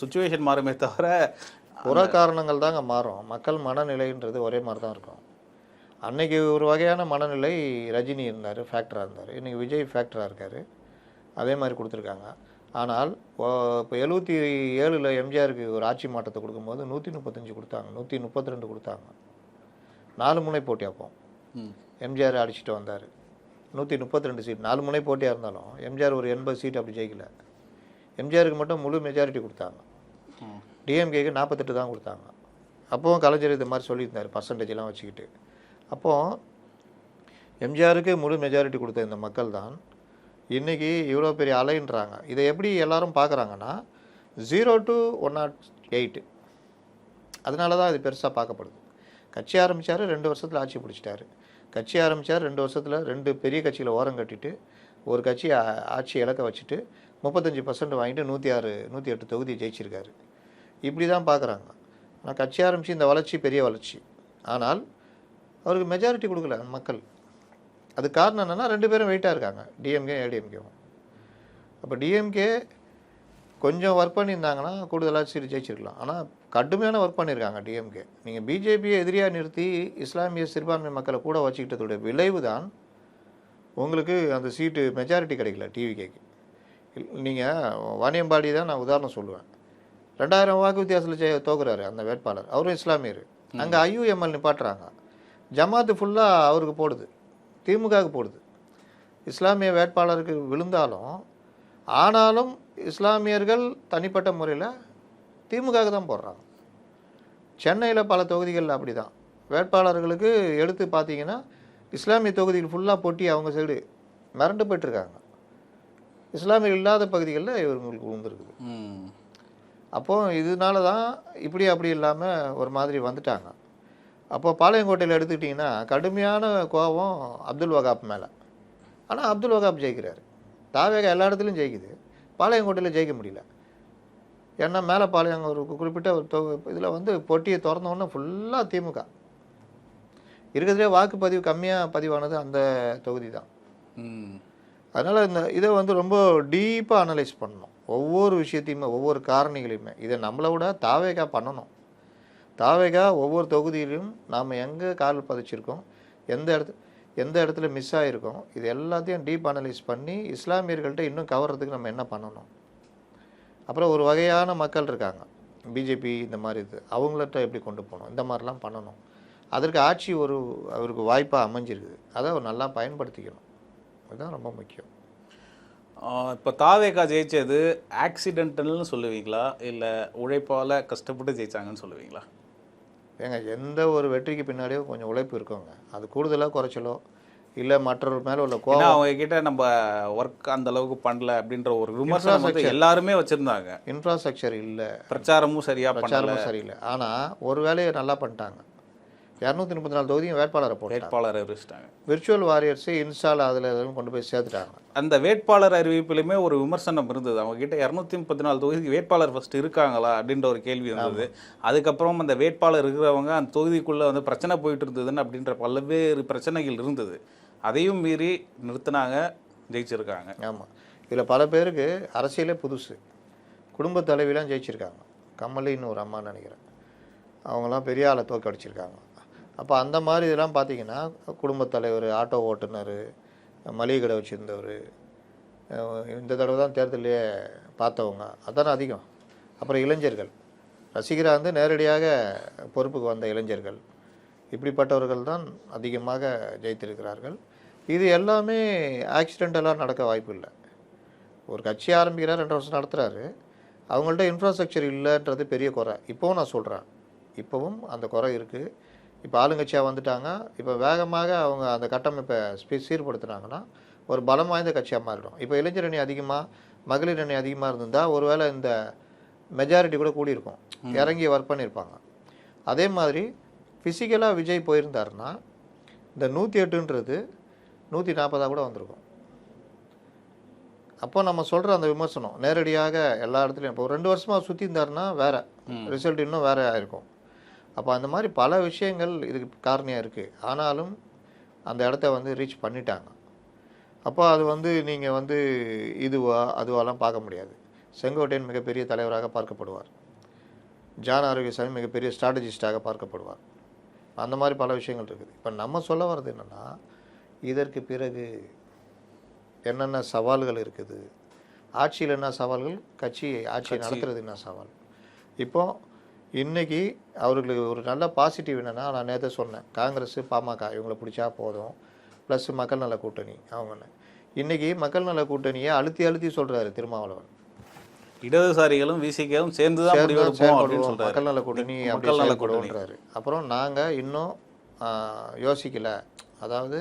சுச்சுவேஷன் மாறுமே தவிர புற காரணங்கள் தாங்க மாறும். மக்கள் மனநிலைன்றது ஒரே மாதிரி தான் இருக்கும். அன்னைக்கு ஒரு வகையான மனநிலை ரஜினி இருந்தார், ஃபேக்டராக இருந்தார். இன்றைக்கி விஜய் ஃபேக்டராக இருக்கார். அதே மாதிரி கொடுத்துருக்காங்க. ஆனால் இப்போ 77 எம்ஜிஆருக்கு ஒரு ஆட்சி மாற்றத்தை கொடுக்கும்போது 135 கொடுத்தாங்க, 132 கொடுத்தாங்க. 4 முனை போட்டி. அப்போ எம்ஜிஆர் அடிச்சுட்டு வந்தார். 132 சீட் 4 முனை போட்டியாக இருந்தாலும் எம்ஜிஆர் ஒரு 80 சீட் அப்படி ஜெயிக்கல. எம்ஜிஆருக்கு மட்டும் முழு மெஜாரிட்டி கொடுத்தாங்க. டிஎம்கேக்கு 48 தான் கொடுத்தாங்க. அப்போவும் கலைஞர் இது மாதிரி சொல்லியிருந்தார் பர்சன்டேஜெலாம் வச்சுக்கிட்டு. அப்போது எம்ஜிஆருக்கு முழு மெஜாரிட்டி கொடுத்த இந்த மக்கள் தான் இன்றைக்கி இவ்வளோ பெரிய அலைன்றாங்க. இதை எப்படி எல்லோரும் பார்க்குறாங்கன்னா 0 to 108, அதனால தான் இது பெருசாக பார்க்கப்படுது. கட்சி ஆரம்பித்தார், 2 வருஷத்தில் ஆட்சி பிடிச்சிட்டாரு. கட்சி ஆரம்பித்தார், 2 வருஷத்தில் 2 பெரிய கட்சியில் ஓரம் கட்டிட்டு ஒரு கட்சி ஆட்சி இலக்க வச்சுட்டு 35% வாங்கிட்டு 106, 108 தொகுதி ஜெயிச்சிருக்காரு. இப்படி தான் பார்க்குறாங்க. ஆனால் கட்சி ஆரம்பித்து இந்த வளர்ச்சி பெரிய வளர்ச்சி. ஆனால் அவருக்கு மெஜாரிட்டி கொடுக்கல மக்கள். அது காரணம் என்னென்னா 2 பேரும் வெயிட்டாக இருக்காங்க, டிஎம்கே ஏடிஎம்கேவும். அப்போ டிஎம்கே கொஞ்சம் ஒர்க் பண்ணியிருந்தாங்கன்னா கூடுதலாக சீட்டு ஜெயிச்சிருக்கலாம். ஆனால் கடுமையான ஒர்க் பண்ணியிருக்காங்க டிஎம்கே. நீங்கள் பிஜேபியை எதிரியாக நிறுத்தி இஸ்லாமிய சிறுபான்மை மக்களை கூட வச்சுக்கிட்டதுடைய விளைவு தான் உங்களுக்கு அந்த சீட்டு மெஜாரிட்டி கிடைக்கல டிவிகேக்கு. நீங்கள் வாணியம்பாடி தான் நான் உதாரணம் சொல்லுவேன். 2000 வாக்கு வித்தியாசத்தில் தோக்குறாரு அந்த வேட்பாளர், அவரும் இஸ்லாமியர். அங்கே ஐயுஎம்எல் நிப்பாட்டுறாங்க. ஜமாத்து ஃபுல்லாக அவருக்கு போடுது, திமுகவுக்கு போடுது. இஸ்லாமிய வேட்பாளருக்கு விழுந்தாலும் ஆனாலும் இஸ்லாமியர்கள் தனிப்பட்ட முறையில் திமுகவுக்கு தான் போடுறாங்க. சென்னையில் பல தொகுதிகளில் அப்படி தான் வேட்பாளர்களுக்கு எடுத்து பார்த்தீங்கன்னா இஸ்லாமிய தொகுதிகள் ஃபுல்லாக போட்டி அவங்க சைடு மிரண்டு போய்ட்டுருக்காங்க. இஸ்லாமியர்கள் இல்லாத பகுதிகளில் இவங்களுக்கு விழுந்துருக்குது. அப்போது இதனால தான் இப்படி அப்படி இல்லாமல் ஒரு மாதிரி வந்துட்டாங்க. அப்போ பாளையங்கோட்டையில் எடுத்துக்கிட்டிங்கன்னா கடுமையான கோபம் அப்துல் வகாப் மேலே. ஆனால் அப்துல் வகாப் ஜெயிக்கிறாரு. தாவேகா எல்லா இடத்துலையும் ஜெயிக்குது, பாளையங்கோட்டையில் ஜெயிக்க முடியல. ஏன்னா மேலப்பாளையம் ஒரு குறிப்பிட்ட ஒரு இதில் வந்து பொட்டியை திறந்தோன்னே ஃபுல்லாக திமுக. இருக்கிறதுலே வாக்குப்பதிவு கம்மியாக பதிவானது அந்த தொகுதி தான். அதனால் இந்த இதை வந்து ரொம்ப டீப்பாக அனலைஸ் பண்ணணும், ஒவ்வொரு விஷயத்தையுமே, ஒவ்வொரு காரணிகளையுமே. இதை நம்மளை விட தாவேகா பண்ணணும். தாவேகா ஒவ்வொரு தொகுதியிலும் நாம் எங்கே கால் பதிச்சிருக்கோம், எந்த இடத்துல மிஸ் ஆகிருக்கோம், இது எல்லாத்தையும் டீப் அனலைஸ் பண்ணி இஸ்லாமியர்கள்ட்ட இன்னும் கவர்றதுக்கு நம்ம என்ன பண்ணணும். அப்புறம் ஒரு வகையான மக்கள் இருக்காங்க, பிஜேபி இந்த மாதிரி இது, அவங்கள்ட்ட எப்படி கொண்டு போகணும், இந்த மாதிரிலாம் பண்ணணும். அதற்கு ஆட்சி அவருக்கு வாய்ப்பாக அமைஞ்சிருக்குது, அதை அவர் நல்லா பயன்படுத்திக்கணும். அதுதான் ரொம்ப முக்கியம். இப்போ தாவேகா ஜெயிச்சது ஆக்சிடென்டல்னு சொல்லுவீங்களா, இல்லை உழைப்பால் கஷ்டப்பட்டு ஜெயிச்சாங்கன்னு சொல்லுவீங்களா? ஏங்க, எந்த ஒரு வெற்றிக்கு பின்னாடியும் கொஞ்சம் உழைப்பு இருக்குங்க. அது கூடுதலாக குறைச்சலோ இல்லை மற்றவர் மேலே உள்ள கோவம். அவங்க கிட்ட நம்ம ஒர்க் அந்த அளவுக்கு பண்ணல அப்படின்ற ஒரு விமர்சனம் வந்து எல்லாருமே வச்சிருந்தாங்க. இன்ஃப்ராஸ்ட்ரக்சர் இல்லை, பிரச்சாரமும் சரியில்லை. ஆனால் ஒரு வேலையை நல்லா பண்ணிட்டாங்க. 234 தொகுதியும் வேட்பாளரை அறிவிச்சிட்டாங்க. விர்ச்சுவல் வாரியர்ஸை இன்ஸ்டால் அதில் கொண்டு போய் சேர்த்துட்டாங்க. அந்த வேட்பாளர் அறிவிப்பிலுமே ஒரு விமர்சனம் இருந்தது. அவங்க கிட்ட 234 தொகுதிக்கு வேட்பாளர் ஃபர்ஸ்ட் இருக்காங்களா அப்படின்ற ஒரு கேள்வி இருந்தது. அதுக்கப்புறம் அந்த வேட்பாளர் இருக்கிறவங்க அந்த தொகுதிக்குள்ளே வந்து பிரச்சனை போயிட்டு இருந்ததுன்னு அப்படின்ற பல்வேறு பிரச்சனைகள் இருந்தது. அதையும் மீறி நிறுத்தினாங்க, ஜெயிச்சிருக்காங்க. ஆமாம், இதில் பல பேருக்கு அரசியலே புதுசு. குடும்ப தலைவிலாம் ஜெயிச்சிருக்காங்க. கமலின்னு ஒரு அம்மா நினைக்கிறேன், அவங்களாம் பெரிய ஆளை தோக்கடிச்சிருக்காங்க. அப்போ அந்த மாதிரி இதெல்லாம் பார்த்தீங்கன்னா, குடும்பத் தலைவர், ஆட்டோ ஓட்டுநர், மளிகை கடை வச்சுருந்தவர், இந்த தடவை தான் தேர்தலையே பார்த்தவங்க அதானே அதிகம். அப்புறம் இளைஞர்கள், ரசிகராக வந்து நேரடியாக பொறுப்புக்கு வந்த இளைஞர்கள், இப்படிப்பட்டவர்கள் தான் அதிகமாக ஜெயித்திருக்கிறார்கள். இது எல்லாமே ஆக்சிடென்டலாக நடக்க வாய்ப்பு இல்லை. ஒரு கட்சி ஆரம்பிக்கிறார், 2 வருஷம் நடத்துகிறாரு, அவங்கள்ட்ட இன்ஃப்ராஸ்ட்ரக்சர் இல்லைன்றது பெரிய குறை. இப்போவும் நான் சொல்கிறேன், இப்போவும் அந்த குறை இருக்குது. இப்போ ஆளுங்கட்சியாக வந்துட்டாங்க, இப்போ வேகமாக அவங்க அந்த கட்டமைப்பை சீர்படுத்துனாங்கன்னா ஒரு பலம் வாய்ந்த கட்சியாக மாறிடும். இப்போ இளைஞர் அணி அதிகமாக, மகளிர் அணி அதிகமாக இருந்திருந்தால் ஒருவேளை இந்த மெஜாரிட்டி கூட கூடியிருக்கும், இறங்கி ஒர்க் பண்ணியிருப்பாங்க. அதே மாதிரி ஃபிசிக்கலாக விஜய் போயிருந்தாருன்னா இந்த 108ன்றது 140 கூட வந்திருக்கும். அப்போ நம்ம சொல்கிற அந்த விமர்சனம் நேரடியாக எல்லா இடத்துலையும், இப்போ 2 வருஷமாக சுற்றி இருந்தாருன்னா வேறு ரிசல்ட் இன்னும் வேறு ஆயிருக்கும். அப்போ அந்த மாதிரி பல விஷயங்கள் இதுக்கு காரணியாக இருக்குது. ஆனாலும் அந்த இடத்த வந்து ரீச் பண்ணிட்டாங்க. அப்போ அது வந்து நீங்கள் வந்து அதுவாலாம் பார்க்க முடியாது. செங்கோட்டையன் மிகப்பெரிய தலைவராக பார்க்கப்படுவார், ஜான் ஆரோக்கியசாமி மிகப்பெரிய ஸ்ட்ராட்டஜிஸ்டாக பார்க்கப்படுவார். அந்த மாதிரி பல விஷயங்கள் இருக்குது. இப்போ நம்ம சொல்ல வர்றது என்னென்னா, இதற்கு பிறகு என்னென்ன சவால்கள் இருக்குது, ஆட்சியில் என்ன சவால்கள், ஆட்சியை நடத்துறது என்ன சவால். இப்போது இன்றைக்கி அவர்களுக்கு ஒரு நல்ல பாசிட்டிவ் என்னென்னா, நான் நேற்று சொன்னேன், காங்கிரஸ் பாமக இவங்களை பிடிச்சா போதும், ப்ளஸ் மக்கள் நல கூட்டணி அவங்கன்னு. இன்றைக்கி மக்கள் நல கூட்டணியை அழுத்தி சொல்கிறாரு திருமாவளவன். இடதுசாரிகளும் விசிகவும் சேர்ந்து தான் மக்கள் நல கூட்டணி மக்கள் நல கூட்டணின்றாரு. அப்புறம் நாங்கள் இன்னும் யோசிக்கலை, அதாவது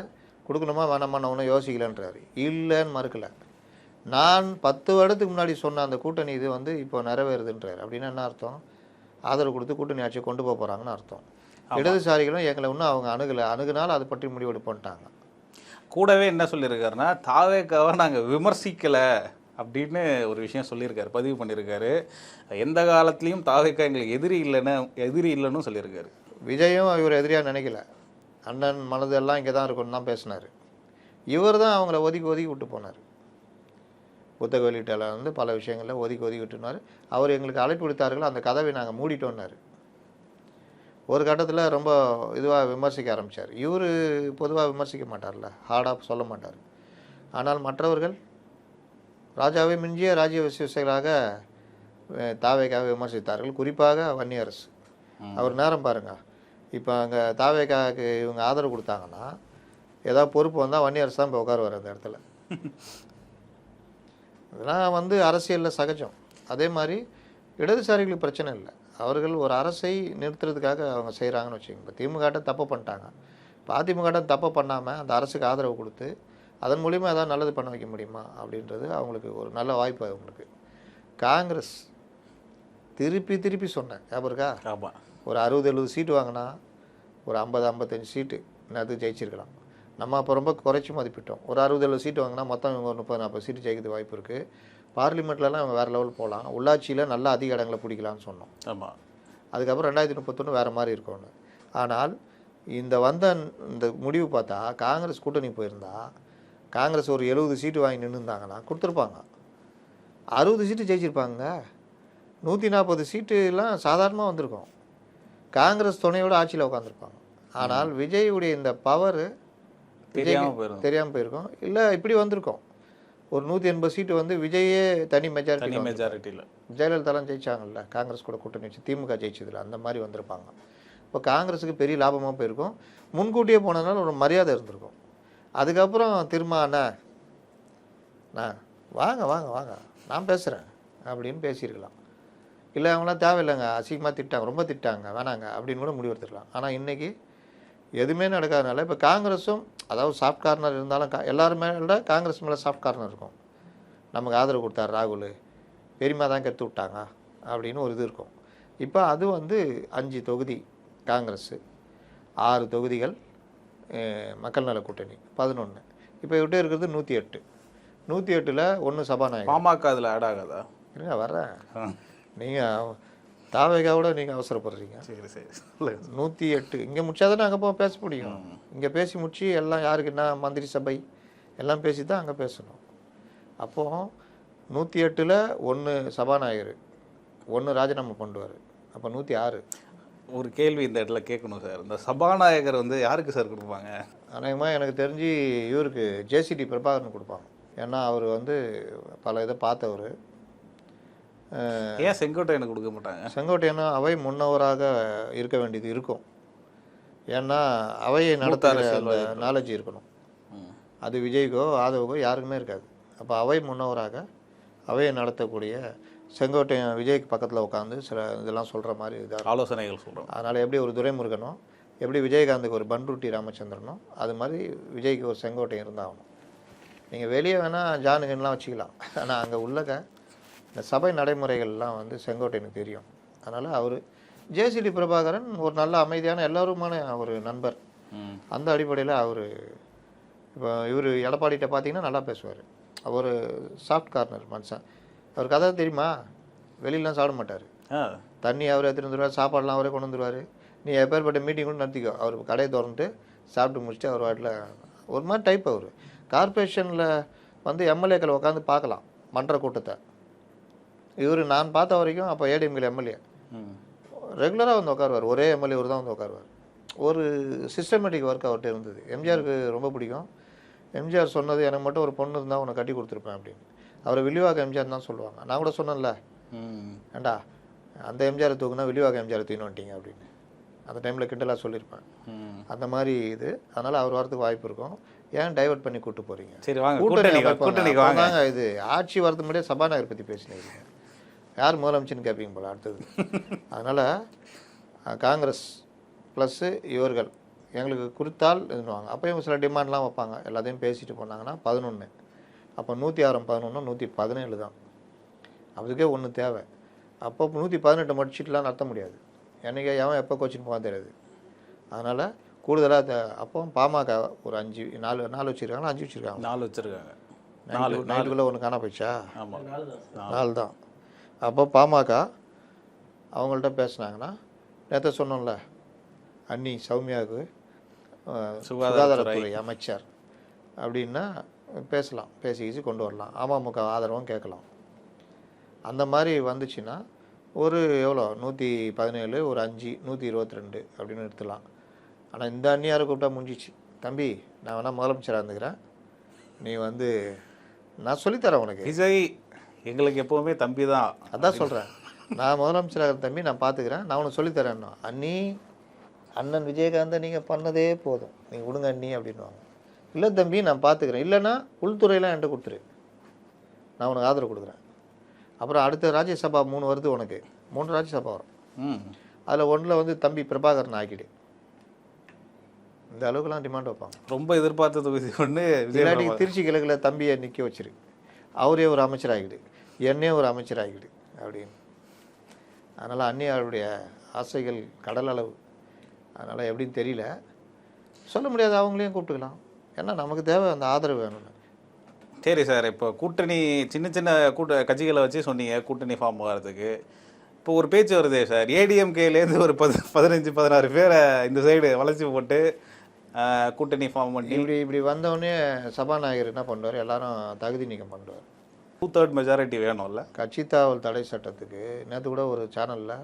கொடுக்கணுமா வேணாமா ஒன்றும் யோசிக்கலைன்றாரு. இல்லைன்னு மறுக்கலை. நான் 10 வருடத்துக்கு முன்னாடி சொன்ன அந்த கூட்டணி இது வந்து இப்போ நிறைவேறுதுன்றார். அப்படின்னா என்ன அர்த்தம்? ஆதரவு கொடுத்து கூட்டணி ஆட்சியை கொண்டு போக போகிறாங்கன்னு அர்த்தம். இடதுசாரிகளும் எங்களை இன்னும் அவங்க அணுகுனாலும் அதை பற்றி முடிவெடுப்போன்ட்டாங்க. கூடவே என்ன சொல்லியிருக்காருன்னா, தாவேக்காவை நாங்கள் விமர்சிக்கலை அப்படின்னு ஒரு விஷயம் சொல்லியிருக்காரு, பதிவு பண்ணியிருக்காரு. எந்த காலத்துலேயும் தாவேக்கா எங்களுக்கு எதிரி இல்லைன்னு சொல்லியிருக்காரு. விஜயும் இவர் எதிரியாக நினைக்கல, அண்ணன் மனதெல்லாம் இங்கே தான் இருக்குன்னு தான் பேசினார். இவர் தான் அவங்கள ஒதுக்கி விட்டு போனார். புத்தக வெளியீட்டாளர் வந்து பல விஷயங்களில் ஒதுக்கி விட்டுனார். அவர் எங்களுக்கு அழைப்பு விடுத்தார்கள், அந்த கதவை நாங்கள் மூடிட்டோன்னார். ஒரு கட்டத்தில் ரொம்ப இதுவாக விமர்சிக்க ஆரம்பித்தார். இவர் பொதுவாக விமர்சிக்க மாட்டார்ல, ஹார்டாக சொல்ல மாட்டார். ஆனால் மற்றவர்கள் ராஜாவை மிஞ்சிய ராஜ்ய விசேஷங்களாக தாவேக்காவை விமர்சித்தார்கள். குறிப்பாக வன்னியரசு. அவர் நேரம் பாருங்கள், இப்போ அங்கே தாவேக்காவுக்கு இவங்க ஆதரவு கொடுத்தாங்கன்னா ஏதாவது பொறுப்பு வந்தால் வன்னியரசு தான் இப்போ உட்காருவார் அந்த இடத்துல. இதெல்லாம் வந்து அரசியலில் சகஜம். அதே மாதிரி இடதுசாரிகளுக்கு பிரச்சனை இல்லை, அவர்கள் ஒரு அரசை நிறுத்துறதுக்காக அவங்க செய்கிறாங்கன்னு வச்சுக்கோங்க. இப்போ திமுக தப்பு பண்ணிட்டாங்க, இப்போ அதிமுக தப்பு பண்ணாமல் அந்த அரசுக்கு ஆதரவு கொடுத்து அதன் மூலிமா ஏதாவது நல்லது பண்ண வைக்க முடியுமா அப்படின்றது அவங்களுக்கு ஒரு நல்ல வாய்ப்பு. அவங்களுக்கு காங்கிரஸ் திருப்பி சொன்னேன், ஞாபகம் இருக்கா? ஒரு 60-70 சீட்டு வாங்கினா ஒரு 50-55 சீட்டு நேரத்துக்கு ஜெயிச்சிருக்கலாம். நம்ம அப்போ ரொம்ப குறைச்சி மதிப்பிட்டோம். ஒரு 60-70 சீட்டு வாங்கினா மொத்தம் இவங்க ஒரு 30-40 சீட்டு ஜெயிக்கிறது வாய்ப்பு இருக்குது. பார்லிமெண்ட்லலாம் இவங்க வேறு லெவல் போகலாம். உள்ளாட்சியில் நல்லா அதிக இடங்களை பிடிக்கலாம்னு சொன்னோம். ஆமாம். அதுக்கப்புறம் 2031 வேறு மாதிரி இருக்கும்னு. ஆனால் இந்த முடிவு பார்த்தா காங்கிரஸ் கூட்டணி போயிருந்தா காங்கிரஸ் ஒரு 70 சீட்டு வாங்கி நின்றுருந்தாங்கன்னா கொடுத்துருப்பாங்க. 60 சீட்டு ஜெயிச்சிருப்பாங்க. 140 சீட்டுலாம் சாதாரணமாக வந்திருக்கும். காங்கிரஸ் துணையோட ஆட்சியில் உட்காந்துருப்பாங்க. ஆனால் விஜயுடைய இந்த பவர் தெரியாமல் போயிருக்கும். இல்லை இப்படி வந்திருக்கும். ஒரு 180 சீட்டு வந்து விஜயே தனி மெஜாரிட்டியில் ஜெயலலிதாலாம் ஜெயிச்சாங்கல்ல, காங்கிரஸ் கூட கூட்டணி வச்சு திமுக ஜெயிச்சதில்ல, அந்த மாதிரி வந்திருப்பாங்க. இப்போ காங்கிரஸுக்கு பெரிய லாபமாக போயிருக்கும். முன்கூட்டியே போனதுனால ஒரு மரியாதை இருந்திருக்கும். அதுக்கப்புறம் திரும்ப அண்ணா வாங்க வாங்க வாங்க நான் பேசுகிறேன் அப்படின்னு பேசியிருக்கலாம். இல்லை அவங்களாம் தேவையில்லைங்க, அசிங்கமாக திட்டாங்க, ரொம்ப திட்டாங்க, வேணாங்க அப்படின்னு கூட முடிவெடுத்துக்கலாம். ஆனால் இன்றைக்கி எதுவுமே நடக்காதனால இப்போ காங்கிரஸும், அதாவது சாஃப்ட் கார்னர் இருந்தாலும் எல்லாருமே விட காங்கிரஸ் மேலே சாஃப்ட் கார்னர் இருக்கும். நமக்கு ஆதரவு கொடுத்தார் ராகுல், பெரியமா தான் கெடுத்து விட்டாங்க அப்படின்னு ஒரு இது இருக்கும். இப்போ அது வந்து 5 தொகுதி காங்கிரஸு, 6 தொகுதிகள் மக்கள் நல கூட்டணி 11. இப்போ விட்டு இருக்கிறது 108. 108ல் 1 சபாநாயகர். பாமக அதில் ஆட் ஆகாதா? இருங்க வர்றேன். நீங்கள் தாவேகாவோட நீங்கள் அவசரப்படுறீங்க. சரி சரி 108 இங்கே முடிச்சா தானே அங்கே போய் பேச முடியும். இங்கே பேசி முடிச்சு எல்லாம் யாருக்கு என்ன மந்திரி சபை எல்லாம் பேசி தான் அங்கே பேசணும். அப்போது 108ல் 1 சபாநாயகர், 1 ராஜினாமா பண்ணுவார். அப்போ 106. ஒரு கேள்வி இந்த இடத்துல கேட்கணும் சார். இந்த சபாநாயகர் வந்து யாருக்கு சார் கொடுப்பாங்க? அநேகமாக எனக்கு தெரிஞ்சு இவருக்கு ஜேசிடி பிரபாகரன் கொடுப்பாங்க. ஏன்னா அவர் வந்து பல இதை பார்த்தவர். ஏன் செங்கோட்டையனுக்கு கொடுக்க மாட்டாங்க? செங்கோட்டையனும் அவை முன்னவராக இருக்க வேண்டியது இருக்கும். ஏன்னா அவையை நடத்துகிற அந்த நாலேஜ் இருக்கணும். அது விஜய்க்கோ ஆதவுக்கோ யாருக்குமே இருக்காது. அப்போ அவை முன்னவராக அவையை நடத்தக்கூடிய செங்கோட்டையன் விஜய்க்கு பக்கத்தில் உட்காந்து சில இதெல்லாம் சொல்கிற மாதிரி இதாக ஆலோசனைகள் சொல்கிறோம். அதனால் எப்படி ஒரு துரைமுருகனோ, எப்படி விஜயகாந்துக்கு ஒரு பன்ருட்டி ராமச்சந்திரனோ, அது மாதிரி விஜய்க்கு ஒரு செங்கோட்டையன் இருந்தாகணும். நீங்கள் வெளியே வேணால் ஜானுகன்லாம் வச்சுக்கலாம். ஆனால் அங்கே உள்ளக இந்த சபை நடைமுறைகள்லாம் வந்து செங்கோட்டையனுக்கு தெரியும். அதனால் அவர் ஜேசிடி பிரபாகரன் ஒரு நல்ல அமைதியான எல்லோருமான ஒரு நண்பர். அந்த அடிப்படையில் அவர் இப்போ இவர் எடப்பாடிகிட்ட பார்த்தீங்கன்னா நல்லா பேசுவார். அவர் சாஃப்ட் கார்னர் மனுஷன். அவர் கதை தெரியுமா? வெளியிலாம் சாப்பிட மாட்டார். தண்ணி அவரே எடுத்துகிட்டு வந்துடுவார், சாப்பாடெலாம் அவரே கொண்டு வந்துடுவார். நீ எப்பேற்பட்ட மீட்டிங் கூட நடத்திக்கோ, அவர் கடையை திறந்துட்டு சாப்பிட்டு முடிச்சுட்டு அவர் வாட்டில் ஒரு மாதிரி டைப். அவர் கார்பரேஷனில் வந்து எம்எல்ஏக்களை உட்காந்து பார்க்கலாம் மன்ற கூட்டத்தை. இவர் நான் பார்த்த வரைக்கும் அப்போ ஏடிஎம்கில் எம்எல்ஏ ரெகுலராக வந்து உட்காருவார். ஒரே எம்எல்ஏ ஒரு தான் வந்து உட்காருவார். ஒரு சிஸ்டமேட்டிக் ஒர்க் அவர்கிட்ட இருந்தது. எம்ஜிஆருக்கு ரொம்ப பிடிக்கும். எம்ஜிஆர் சொன்னது, எனக்கு மட்டும் ஒரு பொண்ணு இருந்தால் உன்னை கட்டி கொடுத்துருப்பேன் அப்படின்னு. அவரை வில்லிவாக எம்ஜிஆர் தான் சொல்லுவாங்க. நான் கூட சொன்னேன்ல, ஏண்டா அந்த எம்ஜிஆரை தூக்குனா வில்லிவாக எம்ஜிஆரை தூக்கின்னு வந்துட்டீங்க அப்படின்னு அந்த டைமில் கிண்டலாக சொல்லியிருப்பேன். அந்த மாதிரி இது. அதனால் அவர் வரதுக்கு வாய்ப்பு இருக்கும். ஏன் டைவர்ட் பண்ணி கூப்பிட்டு போகிறீங்க? சரி வாங்க கூட்டணிக்கு வாங்க. இது ஆட்சி வரதுக்கு முன்னாடியே சபாநாயகர் பற்றி பேசினீங்க. யார் முதலமைச்சர்னு கேட்பீங்க போல அடுத்தது. அதனால் காங்கிரஸ் ப்ளஸ்ஸு இவர்கள் எங்களுக்கு குறித்தால் இதுவாங்க. அப்போ இவங்க சில டிமாண்ட்லாம் வைப்பாங்க. எல்லாத்தையும் பேசிட்டு போனாங்கன்னா 11. அப்போ 106 11 117 தான். அதுக்கே ஒன்று தேவை. அப்போ 118 முடிச்சிட்டுலாம் நடத்த முடியாது. என்னைக்கு எவன் எப்போ கோச்சின்னு போக தெரியாது. அதனால் கூடுதலாக அப்போ பாமக ஒரு 4 வச்சுருக்காங்களா 5 வச்சுருக்காங்க. 4 வச்சுருக்காங்க. 4 ஒன்று காண போயிடுச்சா? ஆமாம் 4 தான். அப்போ பாமக அவங்கள்ட்ட பேசுனாங்கன்னா, நேற்று சொன்னோம்ல அன்னி சௌமியாவுக்கு சுகாதாரத்துறை அமைச்சர் அப்படின்னா பேசலாம், பேசி கொண்டு வரலாம். அமமுக ஆதரவும் கேட்கலாம். அந்த மாதிரி வந்துச்சுன்னா ஒரு எவ்வளோ 117 ஒரு 5 122 அப்படின்னு எடுத்துலாம். ஆனால் இந்த அந்நியாரை கூப்பிட்டா முடிஞ்சிச்சு. தம்பி நான் வேணால் முதலமைச்சராக இருந்துக்கிறேன், நீ வந்து நான் சொல்லித்தரேன் உனக்கு. விஜய் எங்களுக்கு எப்போவுமே தம்பி தான். அதான் சொல்கிறேன், நான் முதலமைச்சராக தம்பி நான் பார்த்துக்கிறேன், நான் உனக்கு சொல்லித்தரேன்னா. அண்ணன் விஜயகாந்தை நீங்கள் பண்ணதே போதும், நீங்கள் விடுங்க அண்ணி அப்படின்வாங்க. இல்லை தம்பி நான் பார்த்துக்கிறேன், இல்லைன்னா உள்துறையெல்லாம் என்கிட்ட கொடுத்துரு, நான் உனக்கு ஆதரவு கொடுக்குறேன். அப்புறம் அடுத்த ராஜ்யசபா 3 வருது, உனக்கு 3 ராஜ்யசபா வரும். அதில் ஒன்றில் வந்து தம்பி பிரபாகரன் ஆக்கிடு. இந்த அளவுக்குலாம் டிமாண்ட் வைப்பாங்க. ரொம்ப எதிர்பார்த்த தொகுதி ஒன்று. இல்லாட்டி திருச்சி கிழக்கில் தம்பியை நிற்க வச்சிரு, அவரே ஒரு அமைச்சர் ஆகிடு, என்னே ஒரு அமைச்சர் ஆகிடு அப்படின்னு. அதனால் அந்நியாருடைய ஆசைகள் கடல் அளவு. அதனால் எப்படின்னு தெரியல, சொல்ல முடியாது. அவங்களையும் கூப்பிட்டுக்கலாம். ஏன்னா நமக்கு தேவை அந்த ஆதரவு வேணும்னு. சரி சார், இப்போ கூட்டணி சின்ன சின்ன கட்சிகளை வச்சு சொன்னீங்க கூட்டணி ஃபார்ம் ஆகிறதுக்கு. இப்போ ஒரு பேச்சு வருதே சார், ஏடிஎம்கேலேருந்து ஒரு 15-16 பேரை இந்த சைடு வளைச்சி போட்டு கூட்டணி ஃபார்ம் பண்ணி இப்படி வந்தவொடனே சபாநாயகர் என்ன பண்ணுவார், எல்லாரும் தகுதி நீக்கம் பண்ணுவார். 2/3 மெஜாரிட்டி வேணும்ல. கட்சி தாவல் தடை சட்டத்துக்கு நேற்று கூட ஒரு சேனலில்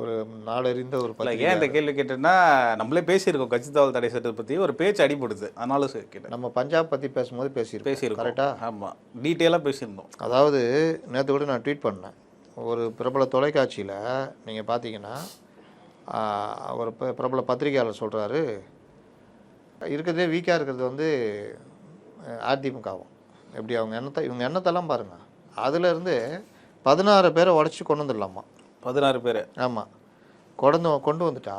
ஒரு நாளறிந்த ஒரு ஏன் இந்த கேள்வி கேட்டேன்னா, நம்மளே பேசியிருக்கோம் கட்சி தாவல் தடை சட்டத்தை பற்றி ஒரு பேச்சு அடிபடுது, அதனால கேட்டேன். நம்ம பஞ்சாப் பற்றி பேசும்போது பேசியிருக்கோம் கரெக்டாக. ஆமாம், டீட்டெயிலாக பேசியிருந்தோம். அதாவது நேற்று கூட நான் ட்வீட் பண்ணேன். ஒரு பிரபல தொலைக்காட்சியில் நீங்கள் பார்த்தீங்கன்னா ஒரு பிரபல பத்திரிகையாளர் சொல்கிறாரு, இருக்கிறதே வீக்காக இருக்கிறது வந்து அதிமுகவும். எப்படி இவங்க எண்ணத்தெல்லாம் பாருங்கள், அதுலேருந்து 16 பேரை உடச்சி கொண்டு வந்துடலாமா. 16 பேர். ஆமாம், கொண்டு வந்துட்டா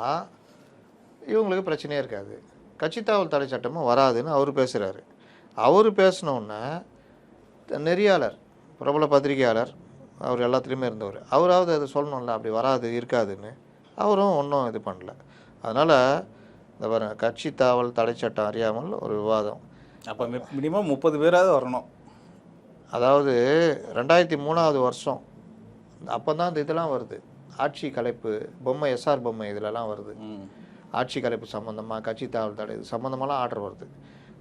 இவங்களுக்கு பிரச்சனையே இருக்காது, கட்சி தாவல் தடை சட்டமும் வராதுன்னு அவர் பேசுகிறாரு. அவர் பேசினோன்னே நெறியாளர், பிரபல பத்திரிகையாளர், அவர் எல்லாத்துலேயுமே இருந்தவர், அவராவது அதை சொல்லணும்ல, அப்படி வராது இருக்காதுன்னு. அவரும் ஒன்றும் இது பண்ணல. அதனால் இந்த பாருங்க, கட்சி தாவல் தடை சட்டம் அறியாமல் ஒரு விவாதம். அப்போ மினிமம் 30 பேராவது வரணும். அதாவது 2003 வருஷம் அப்போ தான் இந்த இதெல்லாம் வருது, ஆட்சி கலைப்பு பொம்மை, எஸ்ஆர் பொம்மை இதிலலாம் வருது. ஆட்சி கலைப்பு சம்மந்தமாக, கட்சி தாவல் தடை இது சம்மந்தமாலாம் ஆர்டர் வருது.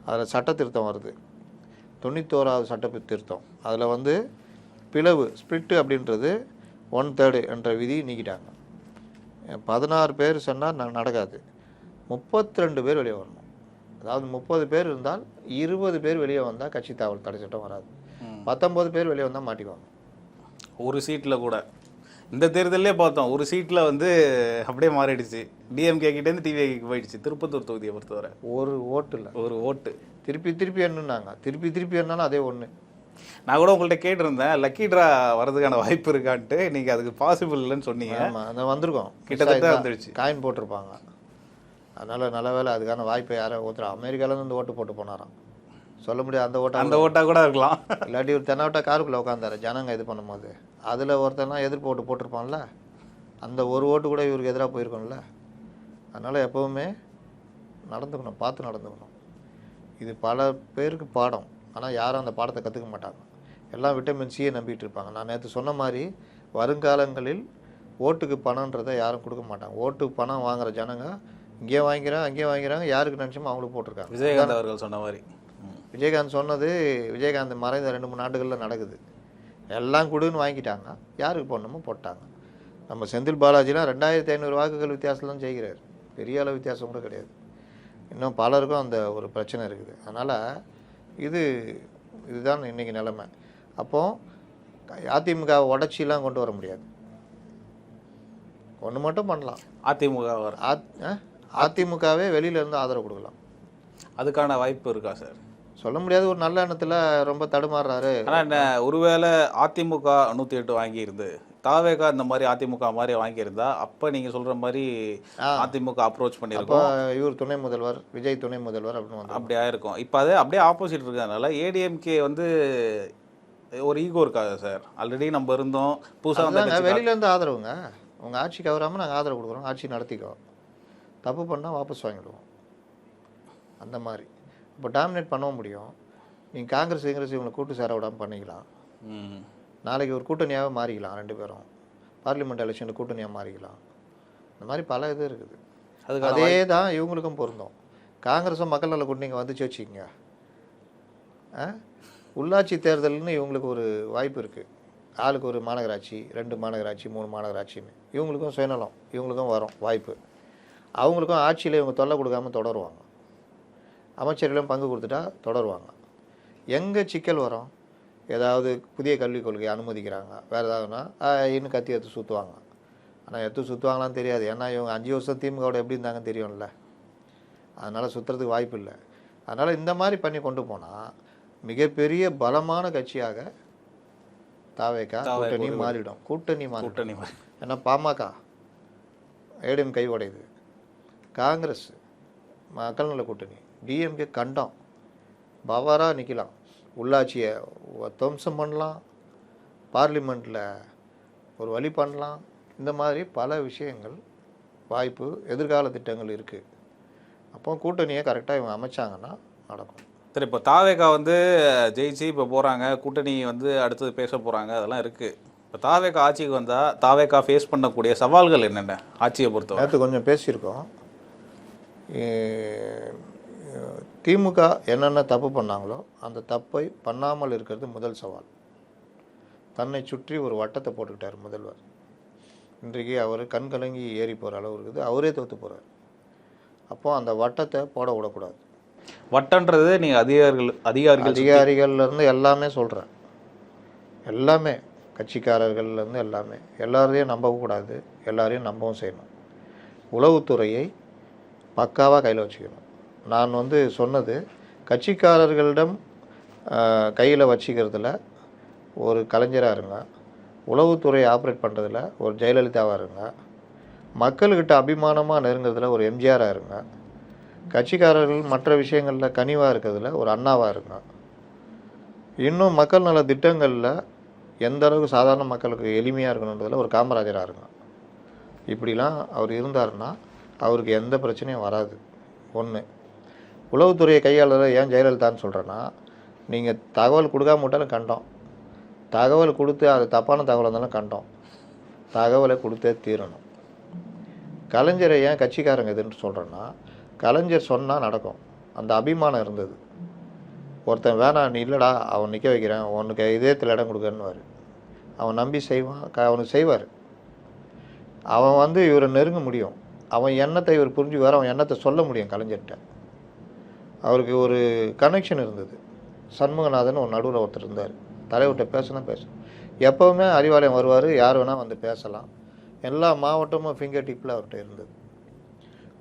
அதில் சட்ட திருத்தம் வருது, 91வது சட்ட திருத்தம். அதில் வந்து பிளவு ஸ்பிளிட்டு அப்படின்றது 1/3 என்ற விதி நீக்கிட்டாங்க. 16 பேர் சொன்னால் நடக்காது, 32 பேர் வெளியே வரணும். அதாவது 30 பேர் இருந்தால் 20 பேர் வெளியே வந்தால் கட்சி தாவல் தடை சட்டம் வராது, 19 பேர் வெளியே வந்தால் மாட்டிக்குவாங்க. ஒரு சீட்டில் கூட இந்த தேர்தலே பார்த்தோம், ஒரு சீட்டில் வந்து அப்படியே மாறிடுச்சு, டிஎம்கே கிட்டேருந்து டிவிகேக்கு போயிடுச்சு. திருப்பத்தூர் தொகுதியை பொறுத்தவரை ஒரு ஓட்டு இல்லை, ஒரு ஓட்டு திருப்பி எண்ணுனாங்க, திருப்பி எண்ணாலும் அதே ஒன்று. நான் கூட உங்கள்கிட்ட கேட்டிருந்தேன் லக்கி ட்ரா வரதுக்கான வாய்ப்பு இருக்கான்ட்டு, நீங்கள் அதுக்கு பாசிபிள் இல்லைன்னு சொன்னீங்க. ஆமாம், அதை வந்திருக்கோம், கிட்டத்தட்ட வந்துடுச்சு. காயின் போட்டிருப்பாங்க. அதனால் நல்ல வேலை, அதுக்கான வாய்ப்பை யாரோ ஒருத்தர் அமெரிக்காவிலேருந்து இந்த ஓட்டு போட்டு போனாராம். சொல்ல முடியாது, அந்த ஓட்டாக கூட இருக்கலாம். இல்லாட்டி ஒரு தென்னாவட்டா காருக்குள்ளே உட்காந்தாரு ஜனங்க இது பண்ணும்போது, அதில் ஒருத்தர்லாம் எதிர்ப்பு ஓட்டு போட்டிருப்பான்ல, அந்த ஒரு ஓட்டு கூட இவருக்கு எதிராக போயிருக்கோம்ல. அதனால் எப்போவுமே நடந்துக்கணும், பார்த்து நடந்துக்கணும். இது பல பேருக்கு பாடம், ஆனால் யாரும் அந்த பாடத்தை கற்றுக்க மாட்டாங்க. எல்லாம் விட்டமின் சியை நம்பிட்டு இருப்பாங்க. நான் நேற்று சொன்ன மாதிரி வருங்காலங்களில் ஓட்டுக்கு பணன்றதை யாரும் கொடுக்க மாட்டாங்க. ஓட்டுக்கு பணம் வாங்குற ஜனங்க இங்கே வாங்கிக்கிறாங்க, அங்கேயே வாங்கிக்கிறாங்க, யாருக்கு நினச்சோமோ அவங்களுக்கு போட்டிருக்காங்க. விஜயகாந்த் அவர்கள் சொன்ன மாதிரி, விஜயகாந்த் சொன்னது விஜயகாந்த் மறைந்த 2-3 ஆண்டுகளில் நடக்குது. எல்லாம் கொடுன்னு வாங்கிட்டாங்க, யாருக்கு போடணுமோ போட்டாங்க. நம்ம செந்தில் பாலாஜிலாம் 2500 வாக்குகள் வித்தியாசத்தில் தான் ஜெயிக்கிறார், பெரிய அளவு வித்தியாசம் கூட கிடையாது. இன்னும் பலருக்கும் அந்த ஒரு பிரச்சனை இருக்குது. அதனால் இதுதான் இன்றைக்கி நிலைமை. அப்போது அதிமுக உடச்சிலாம் கொண்டு வர முடியாது, ஒன்று மட்டும் பண்ணலாம், அதிமுகவே வெளியிலேருந்து ஆதரவு கொடுக்கலாம். அதுக்கான வாய்ப்பு இருக்கா சார்? சொல்ல முடியாது, ஒரு நல்ல எண்ணத்தில் ரொம்ப தடுமாறுறாரு. ஆனால் ஒருவேளை அதிமுக 108 வாங்கியிருந்து தாவேகா இந்த மாதிரி அதிமுக மாதிரி வாங்கியிருந்தா அப்போ நீங்கள் சொல்கிற மாதிரி அதிமுக அப்ரோச் பண்ணியிருக்கோம், இவர் துணை முதல்வர், விஜய் துணை முதல்வர் அப்படின்னு அப்படி ஆயிருக்கும். இப்போ அது அப்படியே ஆப்போசிட் இருக்கிறதுனால ஏடிஎம்கே வந்து ஒரு ஈகோ இருக்காது சார். ஆல்ரெடி நம்ம இருந்தோம், புதுசாக வெளியிலேருந்து ஆதரவுங்க, உங்கள் ஆட்சிக்கு வராமல் நாங்கள் ஆதரவு கொடுக்குறோம், ஆட்சி நடத்திக்கோ, தப்பு பண்ணால் வாபஸ் வாங்கிடுவோம், அந்த மாதிரி. இப்போ டாமினேட் பண்ணவும் முடியும். நீங்கள் காங்கிரஸ் இவங்களை கூட்டு சேர விடாமல் பண்ணிக்கலாம், நாளைக்கு ஒரு கூட்டணியாக மாறிக்கலாம், 2 பேரும் பார்லிமெண்ட் எலெக்ஷனில் கூட்டணியாக மாறிக்கலாம். இந்த மாதிரி பல இது இருக்குது. அதே தான் இவங்களுக்கும் பொருந்தும். காங்கிரஸும் மக்கள் நல கூட்டணிங்க வந்துச்சு வச்சுக்கோங்க, உள்ளாட்சி தேர்தல்னு இவங்களுக்கு ஒரு வாய்ப்பு இருக்குது. ஆளுக்கு ஒரு மாநகராட்சி, 2 மாநகராட்சி, 3 மாநகராட்சின்னு இவங்களுக்கும் சுயநலம், இவங்களுக்கும் வரும் வாய்ப்பு. அவங்களுக்கும் ஆட்சியில் இவங்க தொல்லை கொடுக்காமல் தொடருவாங்க, அமைச்சர்களும் பங்கு கொடுத்துட்டா தொடருவாங்க. எங்கே சிக்கல் வரும், ஏதாவது புதிய கல்விக் கொள்கையை அனுமதிக்கிறாங்க, வேறு ஏதாவதுனா இன்னும் கத்தி எடுத்து சுற்றுவாங்க. ஆனால் எடுத்து சுற்றுவாங்களான்னு தெரியாது, ஏன்னா இவங்க 5 வருஷம் திமுகவோட எப்படி இருந்தாங்கன்னு தெரியும்ல, அதனால் சுற்றுறதுக்கு வாய்ப்பு இல்லை. அதனால் இந்த மாதிரி பண்ணி கொண்டு போனால் மிகப்பெரிய பலமான கட்சியாக தாவேகா கூட்டணி மாறிடும். கூட்டணி ஏன்னா பாமக ஏடிஎம் கை உடையுது, காங்கிரஸ் மக்கள் நல கூட்டணி, டிஎம்கே கண்டம் பவராக நிற்கலாம், உள்ளாட்சியை துவம்சம் பண்ணலாம், பார்லிமெண்ட்டில் ஒரு வழி பண்ணலாம். இந்த மாதிரி பல விஷயங்கள் வாய்ப்பு, எதிர்கால திட்டங்கள் இருக்குது. அப்போ கூட்டணியை கரெக்டாக இவங்க அமைச்சாங்கன்னா நடக்கும். சரி, இப்போ தாவேகா வந்து ஜெயிச்சு இப்போ போகிறாங்க, கூட்டணி வந்து அடுத்தது பேச போகிறாங்க, அதெல்லாம் இருக்குது. இப்போ தாவேகா ஆட்சிக்கு வந்தால் தாவேகா ஃபேஸ் பண்ணக்கூடிய சவால்கள் என்னென்ன ஆட்சியை பொறுத்தவரை? நேற்று கொஞ்சம் பேசியிருக்கோம். திமுக என்னென்ன தப்பு பண்ணாங்களோ அந்த தப்பை பண்ணாமல் இருக்கிறது முதல் சவால். தன்னை சுற்றி ஒரு வட்டத்தை போட்டுக்கிட்டார் முதல்வர். இன்றைக்கு அவர் கண் கலங்கி ஏறி போகிற அளவு இருக்குது, அவரே தோற்று போகிறார். அப்போது அந்த வட்டத்தை போட விடக்கூடாது. வட்டன்றது நீங்கள் அதிகாரிகள்லேருந்து எல்லாமே சொல்கிறேன், எல்லாமே கட்சிக்காரர்கள்லேருந்து எல்லாமே, எல்லாரையும் நம்பக்கூடாது, எல்லாரையும் நம்பவும் செய்யணும். உளவுத்துறையை பக்காவாக கையில் வச்சுக்கணும். நான் வந்து சொன்னது, கட்சிக்காரர்களிடம் கையில் வச்சுக்கிறதுல ஒரு கலைஞராக இருங்க, உளவுத்துறை ஆப்ரேட் பண்ணுறதுல ஒரு ஜெயலலிதாவாக இருங்க, மக்கள்கிட்ட அபிமானமாக நெருங்கிறதுல ஒரு எம்ஜிஆராக இருங்க, கட்சிக்காரர்கள் மற்ற விஷயங்களில் கனிவாக இருக்கிறதுல ஒரு அண்ணாவாக இருங்க, இன்னும் மக்கள் நல திட்டங்களில் எந்த அளவுக்கு சாதாரண மக்களுக்கு எளிமையாக இருக்கணுன்றதில் ஒரு காமராஜராக இருங்க. இப்படிலாம் அவர் இருந்தாருன்னா அவருக்கு எந்த பிரச்சனையும் வராது. ஒன்று, உளவுத்துறையை கையாளுறத ஏன் ஜெயலலிதான்னு சொல்கிறேன்னா, நீங்கள் தகவல் கொடுக்காம விட்டாலும் கண்டோம், தகவல் கொடுத்து அது தப்பான தகவல் இருந்தாலும் கண்டோம், தகவலை கொடுத்தே தீரணும். கலைஞரை ஏன் கட்சிக்காரங்க எதுன்னு சொல்கிறேன்னா, கலைஞர் சொன்னால் நடக்கும், அந்த அபிமானம் இருந்தது. ஒருத்தன் வேணாம் நீ இல்லைடா அவன் நிற்க வைக்கிறேன், உனக்கு இதயத்தில் இடம் கொடுக்கணுவார், அவன் நம்பி செய்வான், அவனுக்கு செய்வார். அவன் வந்து இவரை நெருங்க முடியும், அவன் எண்ணத்தை இவர் புரிஞ்சுக்குவார், அவன் எண்ணத்தை சொல்ல முடியும் கலைஞர்கிட்ட. அவருக்கு ஒரு கனெக்ஷன் இருந்தது. சண்முகநாதன் ஒரு நடுவில் ஒருத்தர் இருந்தார், தலைவர்கிட்ட பேசணும். எப்போவுமே அறிவாலயம் வருவார், யார் வேணால் வந்து பேசலாம், எல்லா மாவட்டமும் ஃபிங்கர் டிப்பில் அவர்கிட்ட இருந்தது.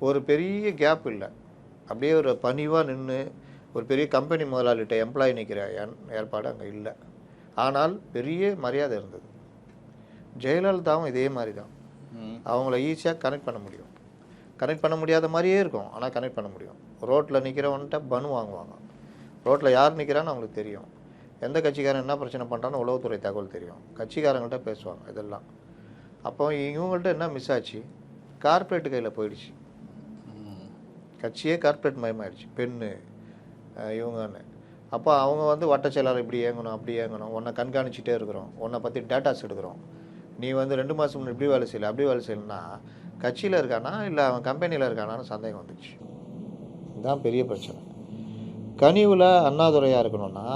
ஒரு பெரிய கேப் இல்லை, அப்படியே ஒரு பணிவாக நின்று ஒரு பெரிய கம்பெனி முதலாளிகிட்ட எம்ப்ளாயி நிற்கிற ஏற்பாடு அங்கே இல்லை. ஆனால் பெரிய மரியாதை இருந்தது. ஜெயலலிதாவும் இதே மாதிரி தான், அவங்கள ஈஸியாக கனெக்ட் பண்ண முடியும். கனெக்ட் பண்ண முடியாத மாதிரியே இருக்கும், ஆனால் கனெக்ட் பண்ண முடியும். ரோட்டில் நிற்கிறவன்ட்ட பன் வாங்குவாங்க, ரோட்டில் யார் நிற்கிறான்னு அவங்களுக்கு தெரியும், எந்த கட்சிக்காரன் என்ன பிரச்சனை பண்ணுறான்னு உளவுத்துறை தகவல் தெரியும், கட்சிக்காரங்கள்ட்ட பேசுவாங்க இதெல்லாம். அப்போ இவங்கள்ட்ட என்ன மிஸ் ஆச்சு, கார்ப்பரேட் கையில் போயிடுச்சு, கட்சியே கார்ப்பரேட் மயமாயிடுச்சு, பெண்ணு இவங்கன்னு. அப்போ அவங்க வந்து வட்ட செயலாளர் இப்படி இயங்கணும் அப்படி இயங்கணும், உன்னை கண்காணிச்சிட்டே இருக்கிறோம், உன்னை பற்றி டேட்டாஸ் எடுக்கிறோம், நீ வந்து 2 மாதம் முன்னாடி இப்படி வேலை செய்யலை அப்படி வேலை செய்யலைன்னா கட்சியில் இருக்கானா இல்லை அவன் கம்பெனியில் இருக்கானான்னு சந்தேகம் வந்துச்சு. இதுதான் பெரிய பிரச்சனை. கனிவில் அண்ணாதுரையாக இருக்கணும்னா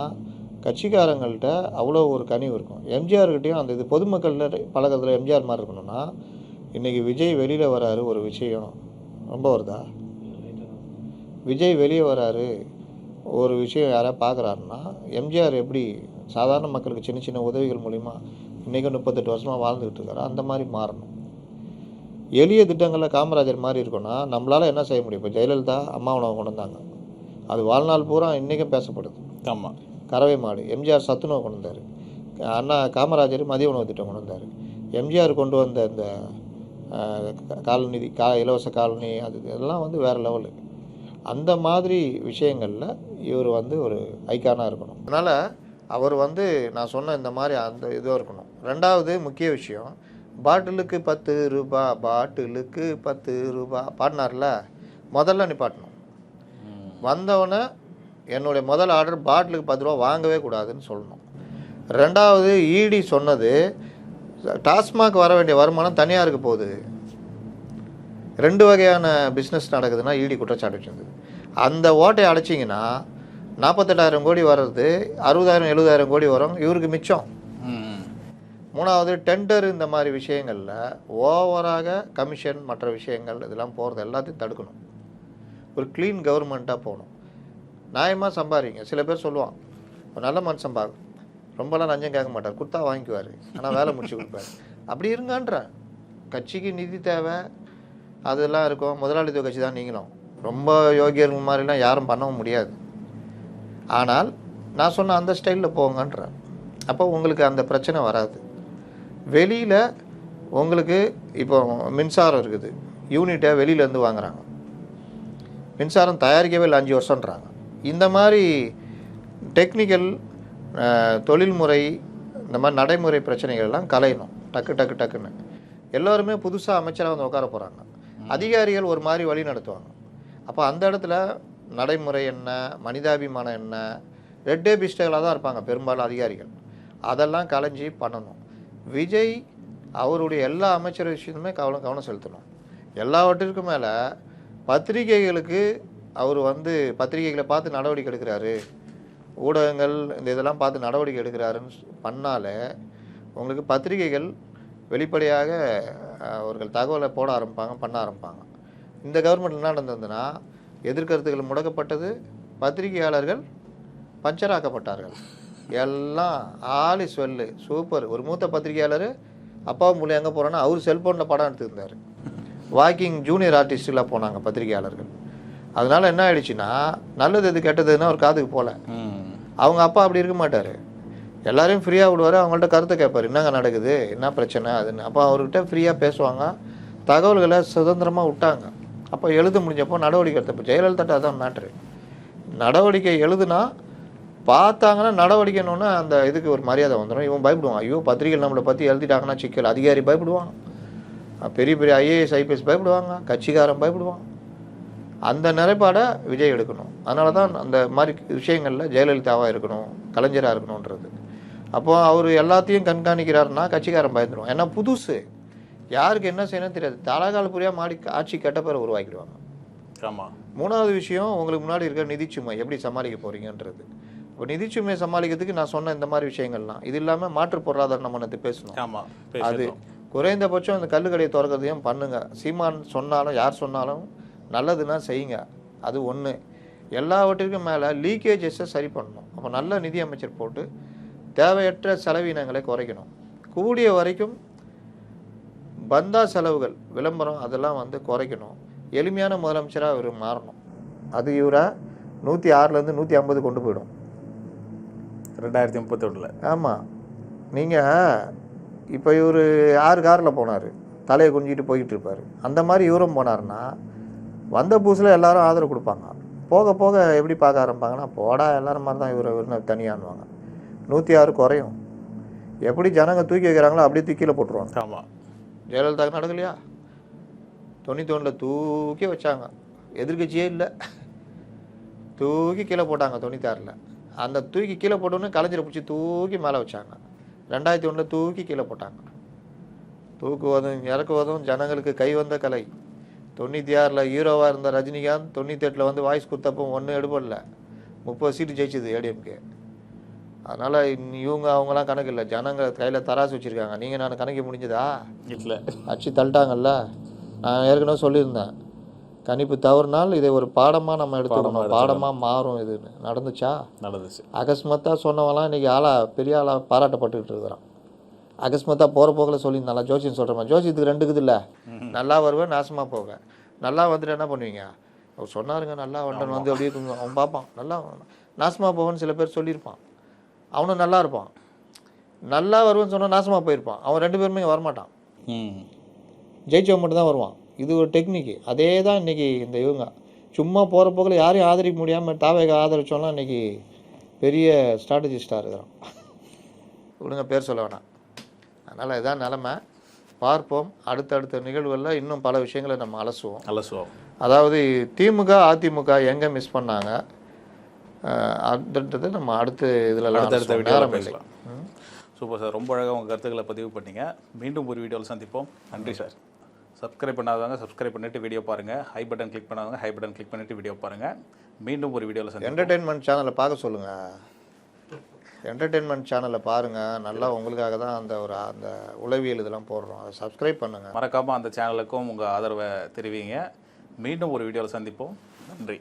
கட்சிக்காரங்கள்ட்ட அவ்வளோ ஒரு கனிவு இருக்கும். எம்ஜிஆர்கிட்டையும் அந்த இது பொதுமக்கள் பழக்கத்தில் எம்ஜிஆர் மாதிரி இருக்கணும்னா, இன்றைக்கி விஜய் வெளியில் வராரு, ஒரு விஷயம் ரொம்ப வருதா, விஜய் வெளியே வராரு ஒரு விஷயம் யாராவது பார்க்குறாருன்னா, எம்ஜிஆர் எப்படி சாதாரண மக்களுக்கு சின்ன சின்ன உதவிகள் மூலிமா இன்றைக்கும் 38 வருஷமாக வாழ்ந்துக்கிட்டு இருக்காரு, அந்த மாதிரி மாறணும். எளிய திட்டங்களில் காமராஜர் மாதிரி இருக்குன்னா நம்மளால் என்ன செய்ய முடியும்? இப்போ ஜெயலலிதா அம்மா உணவு கொண்டு வந்தாங்க, அது வாழ்நாள் பூரா இன்றைக்கும் பேசப்படுது. ஆமாம், கறவை மாடு. எம்ஜிஆர் சத்துணவு கொண்டு வந்தார், அண்ணா காமராஜர் மதிய உணவு திட்டம் கொண்டு வந்தார், எம்ஜிஆர் கொண்டு வந்த இந்த காலநிதி இலவச காலனி அது இதெல்லாம் வந்து வேறு லெவலு. அந்த மாதிரி விஷயங்களில் இவர் வந்து ஒரு ஐக்கானாக இருக்கணும். அதனால் அவர் வந்து நான் சொன்ன இந்த மாதிரி அந்த இதுவாக இருக்கணும். ரெண்டாவது முக்கிய விஷயம், பாட்டிலுக்கு 10 ரூபா, பாட்டிலுக்கு 10 ரூபா பாடினார்ல, முதல்ல நிப்பாட்டணும். வந்தவொடனே என்னுடைய முதல் ஆர்டர் பாட்டிலுக்கு 10 ரூபா வாங்கவே கூடாதுன்னு சொல்லணும். ரெண்டாவது, இடி சொன்னது டாஸ்மாக் வர வேண்டிய வருமானம் தனியாருக்கு போகுது, 2 வகையான பிஸ்னஸ் நடக்குதுன்னா இடி குற்றச்சாட்டு வச்சிருந்தது. அந்த ஓட்டை அடைச்சிங்கன்னா 48,000 கோடி வர்றது 60,000 70,000 கோடி வரும், இவருக்கு மிச்சம். மூணாவது, டெண்டர் இந்த மாதிரி விஷயங்களில் ஓவராக கமிஷன் மற்ற விஷயங்கள் இதெல்லாம் போகிறது எல்லாத்தையும் தடுக்கணும். ஒரு க்ளீன் கவர்மெண்ட்டாக போகணும். நியாயமாக சம்பாதிங்க. சில பேர் சொல்லுவான் ஒரு நல்ல மனுஷன் பார்க்க ரொம்பலாம் லஞ்சம் கேட்க மாட்டார், கொடுத்தா வாங்கிக்குவார், ஆனால் வேலை முடிச்சு கொடுப்பார். அப்படி இருங்கன்றேன். கட்சிக்கு நிதி தேவை அதெல்லாம் இருக்கும், முதலாளித்துவ கட்சி தான் நீங்களும். ரொம்ப யோகியர்கள் மாதிரிலாம் யாரும் பண்ணவும் முடியாது. ஆனால் நான் சொன்ன அந்த ஸ்டைலில் போங்கன்றேன். அப்போ உங்களுக்கு அந்த பிரச்சனை வராது. வெளியில் உங்களுக்கு இப்போ மின்சாரம் இருக்குது, யூனிட்டை வெளியிலேருந்து வாங்குகிறாங்க, மின்சாரம் தயாரிக்கவே இல்லை 5 வருஷன்றாங்க. இந்த மாதிரி டெக்னிக்கல் தொழில்முறை இந்த மாதிரி நடைமுறை பிரச்சனைகள் எல்லாம் கலையணும் டக்குன்னு. எல்லோருமே புதுசாக அமைச்சராக வந்து உட்கார போகிறாங்க, அதிகாரிகள் ஒரு மாதிரி வழி நடத்துவாங்க. அப்போ அந்த இடத்துல நடைமுறை என்ன, மனிதாபிமானம் என்ன, ரெட் டேபிஸ்டுகளாக தான் இருப்பாங்க பெரும்பாலும் அதிகாரிகள். அதெல்லாம் கலைஞ்சி பண்ணணும். விஜய் அவருடைய எல்லா அமைச்சர் விஷயத்துமே கவனம் செலுத்தணும். எல்லாவற்றிற்கும் மேலே பத்திரிகைகளுக்கு அவர் வந்து பத்திரிகைகளை பார்த்து நடவடிக்கை எடுக்கிறாரு, ஊடகங்கள் இந்த இதெல்லாம் பார்த்து நடவடிக்கை எடுக்கிறாருன்னு பண்ணாலே உங்களுக்கு பத்திரிகைகள் வெளிப்படையாக அவர்கள் தகவலை போட ஆரம்பிப்பாங்க, பண்ண ஆரம்பிப்பாங்க. இந்த கவர்மெண்ட் என்ன நடந்ததுன்னா எதிர்கருத்துக்கள் முடக்கப்பட்டது, பத்திரிகையாளர்கள் பஞ்சராக்கப்பட்டார்கள். எல்லாம் ஆளி சொல்லு சூப்பர். ஒரு மூத்த பத்திரிகையாளர் அப்பாவும் மூலம் எங்கே போகிறோன்னா அவர் செல்ஃபோனில் படம் எடுத்துருந்தார். வாக்கிங் ஜூனியர் ஆர்டிஸ்டெலாம் போனாங்க பத்திரிகையாளர்கள். அதனால் என்ன ஆயிடுச்சுன்னா நல்லது எது கெட்டதுன்னா ஒரு காதுக்கு போகல. அவங்க அப்பா அப்படி இருக்க மாட்டார், எல்லாரையும் ஃப்ரீயாக விடுவார், அவங்கள்ட்ட கருத்தை கேட்பார், என்னங்க நடக்குது, என்ன பிரச்சனை அதுன்னு. அப்போ அவர்கிட்ட ஃப்ரீயாக பேசுவாங்க, தகவல்களை சுதந்திரமாக விட்டாங்க. அப்போ எழுத முடிஞ்சப்போ நடவடிக்கை எடுத்தப்போ ஜெயலலிதா தான் மேட்ரு. நடவடிக்கை எழுதுனா பார்த்தாங்கன்னா நடவடிக்கைன்னு அந்த இதுக்கு ஒரு மரியாதை வந்துடும். இவன் பயப்படுவான், ஐயோ பத்திரிகை நம்மளை பற்றி எழுதிட்டாங்கன்னா சிக்கல். அதிகாரி பயப்படுவான், பெரிய பெரிய ஐஏஎஸ் ஐபிஎஸ் பயப்படுவாங்க, கட்சிக்காரன் பயப்படுவான். அந்த நிலைப்பாடை விஜய் எடுக்கணும். அதனால தான் அந்த மாதிரி விஷயங்களில் ஜெயலலிதாவாக இருக்கணும், கலைஞராக இருக்கணுன்றது. அப்போ அவர் எல்லாத்தையும் கண்காணிக்கிறாருன்னா கட்சிக்காரன் பயந்துடும். ஏன்னா புதுசு, யாருக்கு என்ன செய்யணும்னு தெரியாது. தலகால் புரியாக மாடி ஆட்சி கெட்ட பேரை உருவாக்கிடுவாங்க. ஆமாம். மூணாவது விஷயம், உங்களுக்கு முன்னாடி இருக்கிற நிதிச்சுமை எப்படி சமாளிக்க போகிறீங்கன்றது. இப்போ நிதிச்சுமையை சமாளிக்கிறதுக்கு நான் சொன்ன இந்த மாதிரி விஷயங்கள்லாம், இது இல்லாமல் மாற்று பொருளாதாரம் நம்ம நேற்று பேசணும். ஆமாம், அது குறைந்தபட்சம் இந்த கல்லுக்கடையை திறக்கிறதையும் பண்ணுங்க. சீமான் சொன்னாலும் யார் சொன்னாலும் நல்லதுன்னா செய்யுங்க. அது ஒன்று. எல்லாவற்றிற்கும் மேலே லீக்கேஜஸை சரி பண்ணணும். அப்போ நல்ல நிதி அமைச்சர் போட்டு தேவையற்ற செலவினங்களை குறைக்கணும். கூடிய வரைக்கும் பந்தா செலவுகள், விளம்பரம் அதெல்லாம் வந்து குறைக்கணும். எளிமையான முதலமைச்சராக இவர் மாறணும். அது இவரை 106லேருந்து 150 கொண்டு போயிடும் 2031. ஆமாம். நீங்கள் இப்போ இவர் 6 காரில் போனார், தலையை குஞ்சிட்டு போய்கிட்டு இருப்பார். அந்த மாதிரி இவரும் போனார்னா வந்த புதுசில் எல்லாரும் ஆதரவு கொடுப்பாங்க. போக போக எப்படி பார்க்க ஆரம்பிப்பாங்கன்னா, போடா எல்லாரும் மாதிரி தான் இவரை தனியானுவாங்க. 106 குறையும். எப்படி ஜனங்க தூக்கி வைக்கிறாங்களோ அப்படியே தூக்கியில் போட்டுருவாங்க. ஆமாம். ஜெயலலிதாவுக்கு நடக்கலையா? 91 தூக்கி வச்சாங்க, எதிர்கட்சியே இல்லை, தூக்கி கீழே போட்டாங்க. 96 அந்த தூக்கி கீழே போட்டோன்னு கலைஞரை பிடிச்சி தூக்கி மேலே வச்சாங்க. 2001 தூக்கி கீழே போட்டாங்க. தூக்குவதும் இறக்குவதும் ஜனங்களுக்கு கை வந்த கலை. 96 ஹீரோவாக இருந்த ரஜினிகாந்த் 98 வந்து வாய்ஸ் கொடுத்தப்போ ஒன்றும் எடுபடல, 30 சீட்டு ஜெயிச்சது ஏடிஎம்கே. அதனால் இவங்க அவங்களாம் கணக்கு இல்லை, ஜனங்க கையில் தராசு வச்சுருக்காங்க. நீங்கள் நான் கணக்கு முடிஞ்சதா? இல்லை, அச்சு தள்ளிட்டாங்கல்ல. நான் ஏற்கனவே சொல்லியிருந்தேன், கணிப்பு தவறுனால் இதை ஒரு பாடமாக நம்ம எடுத்துக்கணும், பாடமாக மாறும். இதுன்னு நடந்துச்சா? நடந்துச்சு. அகஸ்மத்தாக சொன்னவங்களாம் இன்றைக்கி பெரிய ஆளாக பாராட்டப்பட்டுக்கிட்டு இருக்கிறான். அகஸ்மத்தாக போகிற போக்கில் சொல்லியிருந்தால ஜோசியம் சொல்கிறேன். ஜோசியத்துக்கு 2 இருக்குது இல்லை, நல்லா வருவேன், நாசமாக போவேன். நல்லா வந்துட்டு என்ன பண்ணுவீங்க? அவர் சொன்னாருங்க நல்லா வண்டன் வந்து அப்படியே அவன் பார்ப்பான், நல்லா நாசமாக போவேன்னு சில பேர் சொல்லியிருப்பான். அவனும் நல்லா இருப்பான். நல்லா வருவேன்னு சொன்னால் நாசமாக போயிருப்பான். அவன் 2 பேருமே வரமாட்டான், ஜெயிச்சவன் மட்டும் தான் வருவான். இது ஒரு டெக்னிக்கு. அதே தான் இன்றைக்கி இந்த இவங்க சும்மா போகிற போக்கில் யாரையும் ஆதரிக்க முடியாமல் தாவேக ஆதரிச்சோன்னா இன்றைக்கி பெரிய ஸ்ட்ராட்டஜிஸ்டாக இருக்கிறான். இவனுங்க பேர் சொல்ல வேணாம். அதனால் இதான் நிலமை. பார்ப்போம். அடுத்தடுத்த நிகழ்வுகளில் இன்னும் பல விஷயங்களை நம்ம அலசுவோம். அதாவது திமுக அதிமுக எங்கே மிஸ் பண்ணாங்க அப்படின்றது நம்ம அடுத்த இதில் அடுத்த நேரம் பேசலாம். சூப்பர் சார், ரொம்ப அழகாக உங்கள் கருத்துக்களை பதிவு பண்ணிங்க. மீண்டும் ஒரு வீடியோவில் சந்திப்போம். நன்றி சார். சப்ஸ்கிரைப் பண்ணாதவங்க சப்ஸ்கிரைப் பண்ணிவிட்டு வீடியோ பாருங்கள். ஹை பட்டன் கிளிக் பண்ணாதவங்க ஹை பட்டன் கிளிக் பண்ணிவிட்டு வீடியோ பாருங்கள். மீண்டும் ஒரு வீடியோவில் சந்திப்போம். என்டர்டெயின்மெண்ட் சேனலை பார்க்க சொல்லுங்கள். என்டர்டெயின்மெண்ட் சேனலை பாருங்கள். நல்லா உங்களுக்காக தான் அந்த உளவியல் இதெல்லாம் போடுறோம். அதை சப்ஸ்கிரைப் பண்ணுங்கள். மறக்காமல் அந்த சேனலுக்கும் உங்கள் ஆதரவை தெரிவிங்க. மீண்டும் ஒரு வீடியோவில் சந்திப்போம். நன்றி.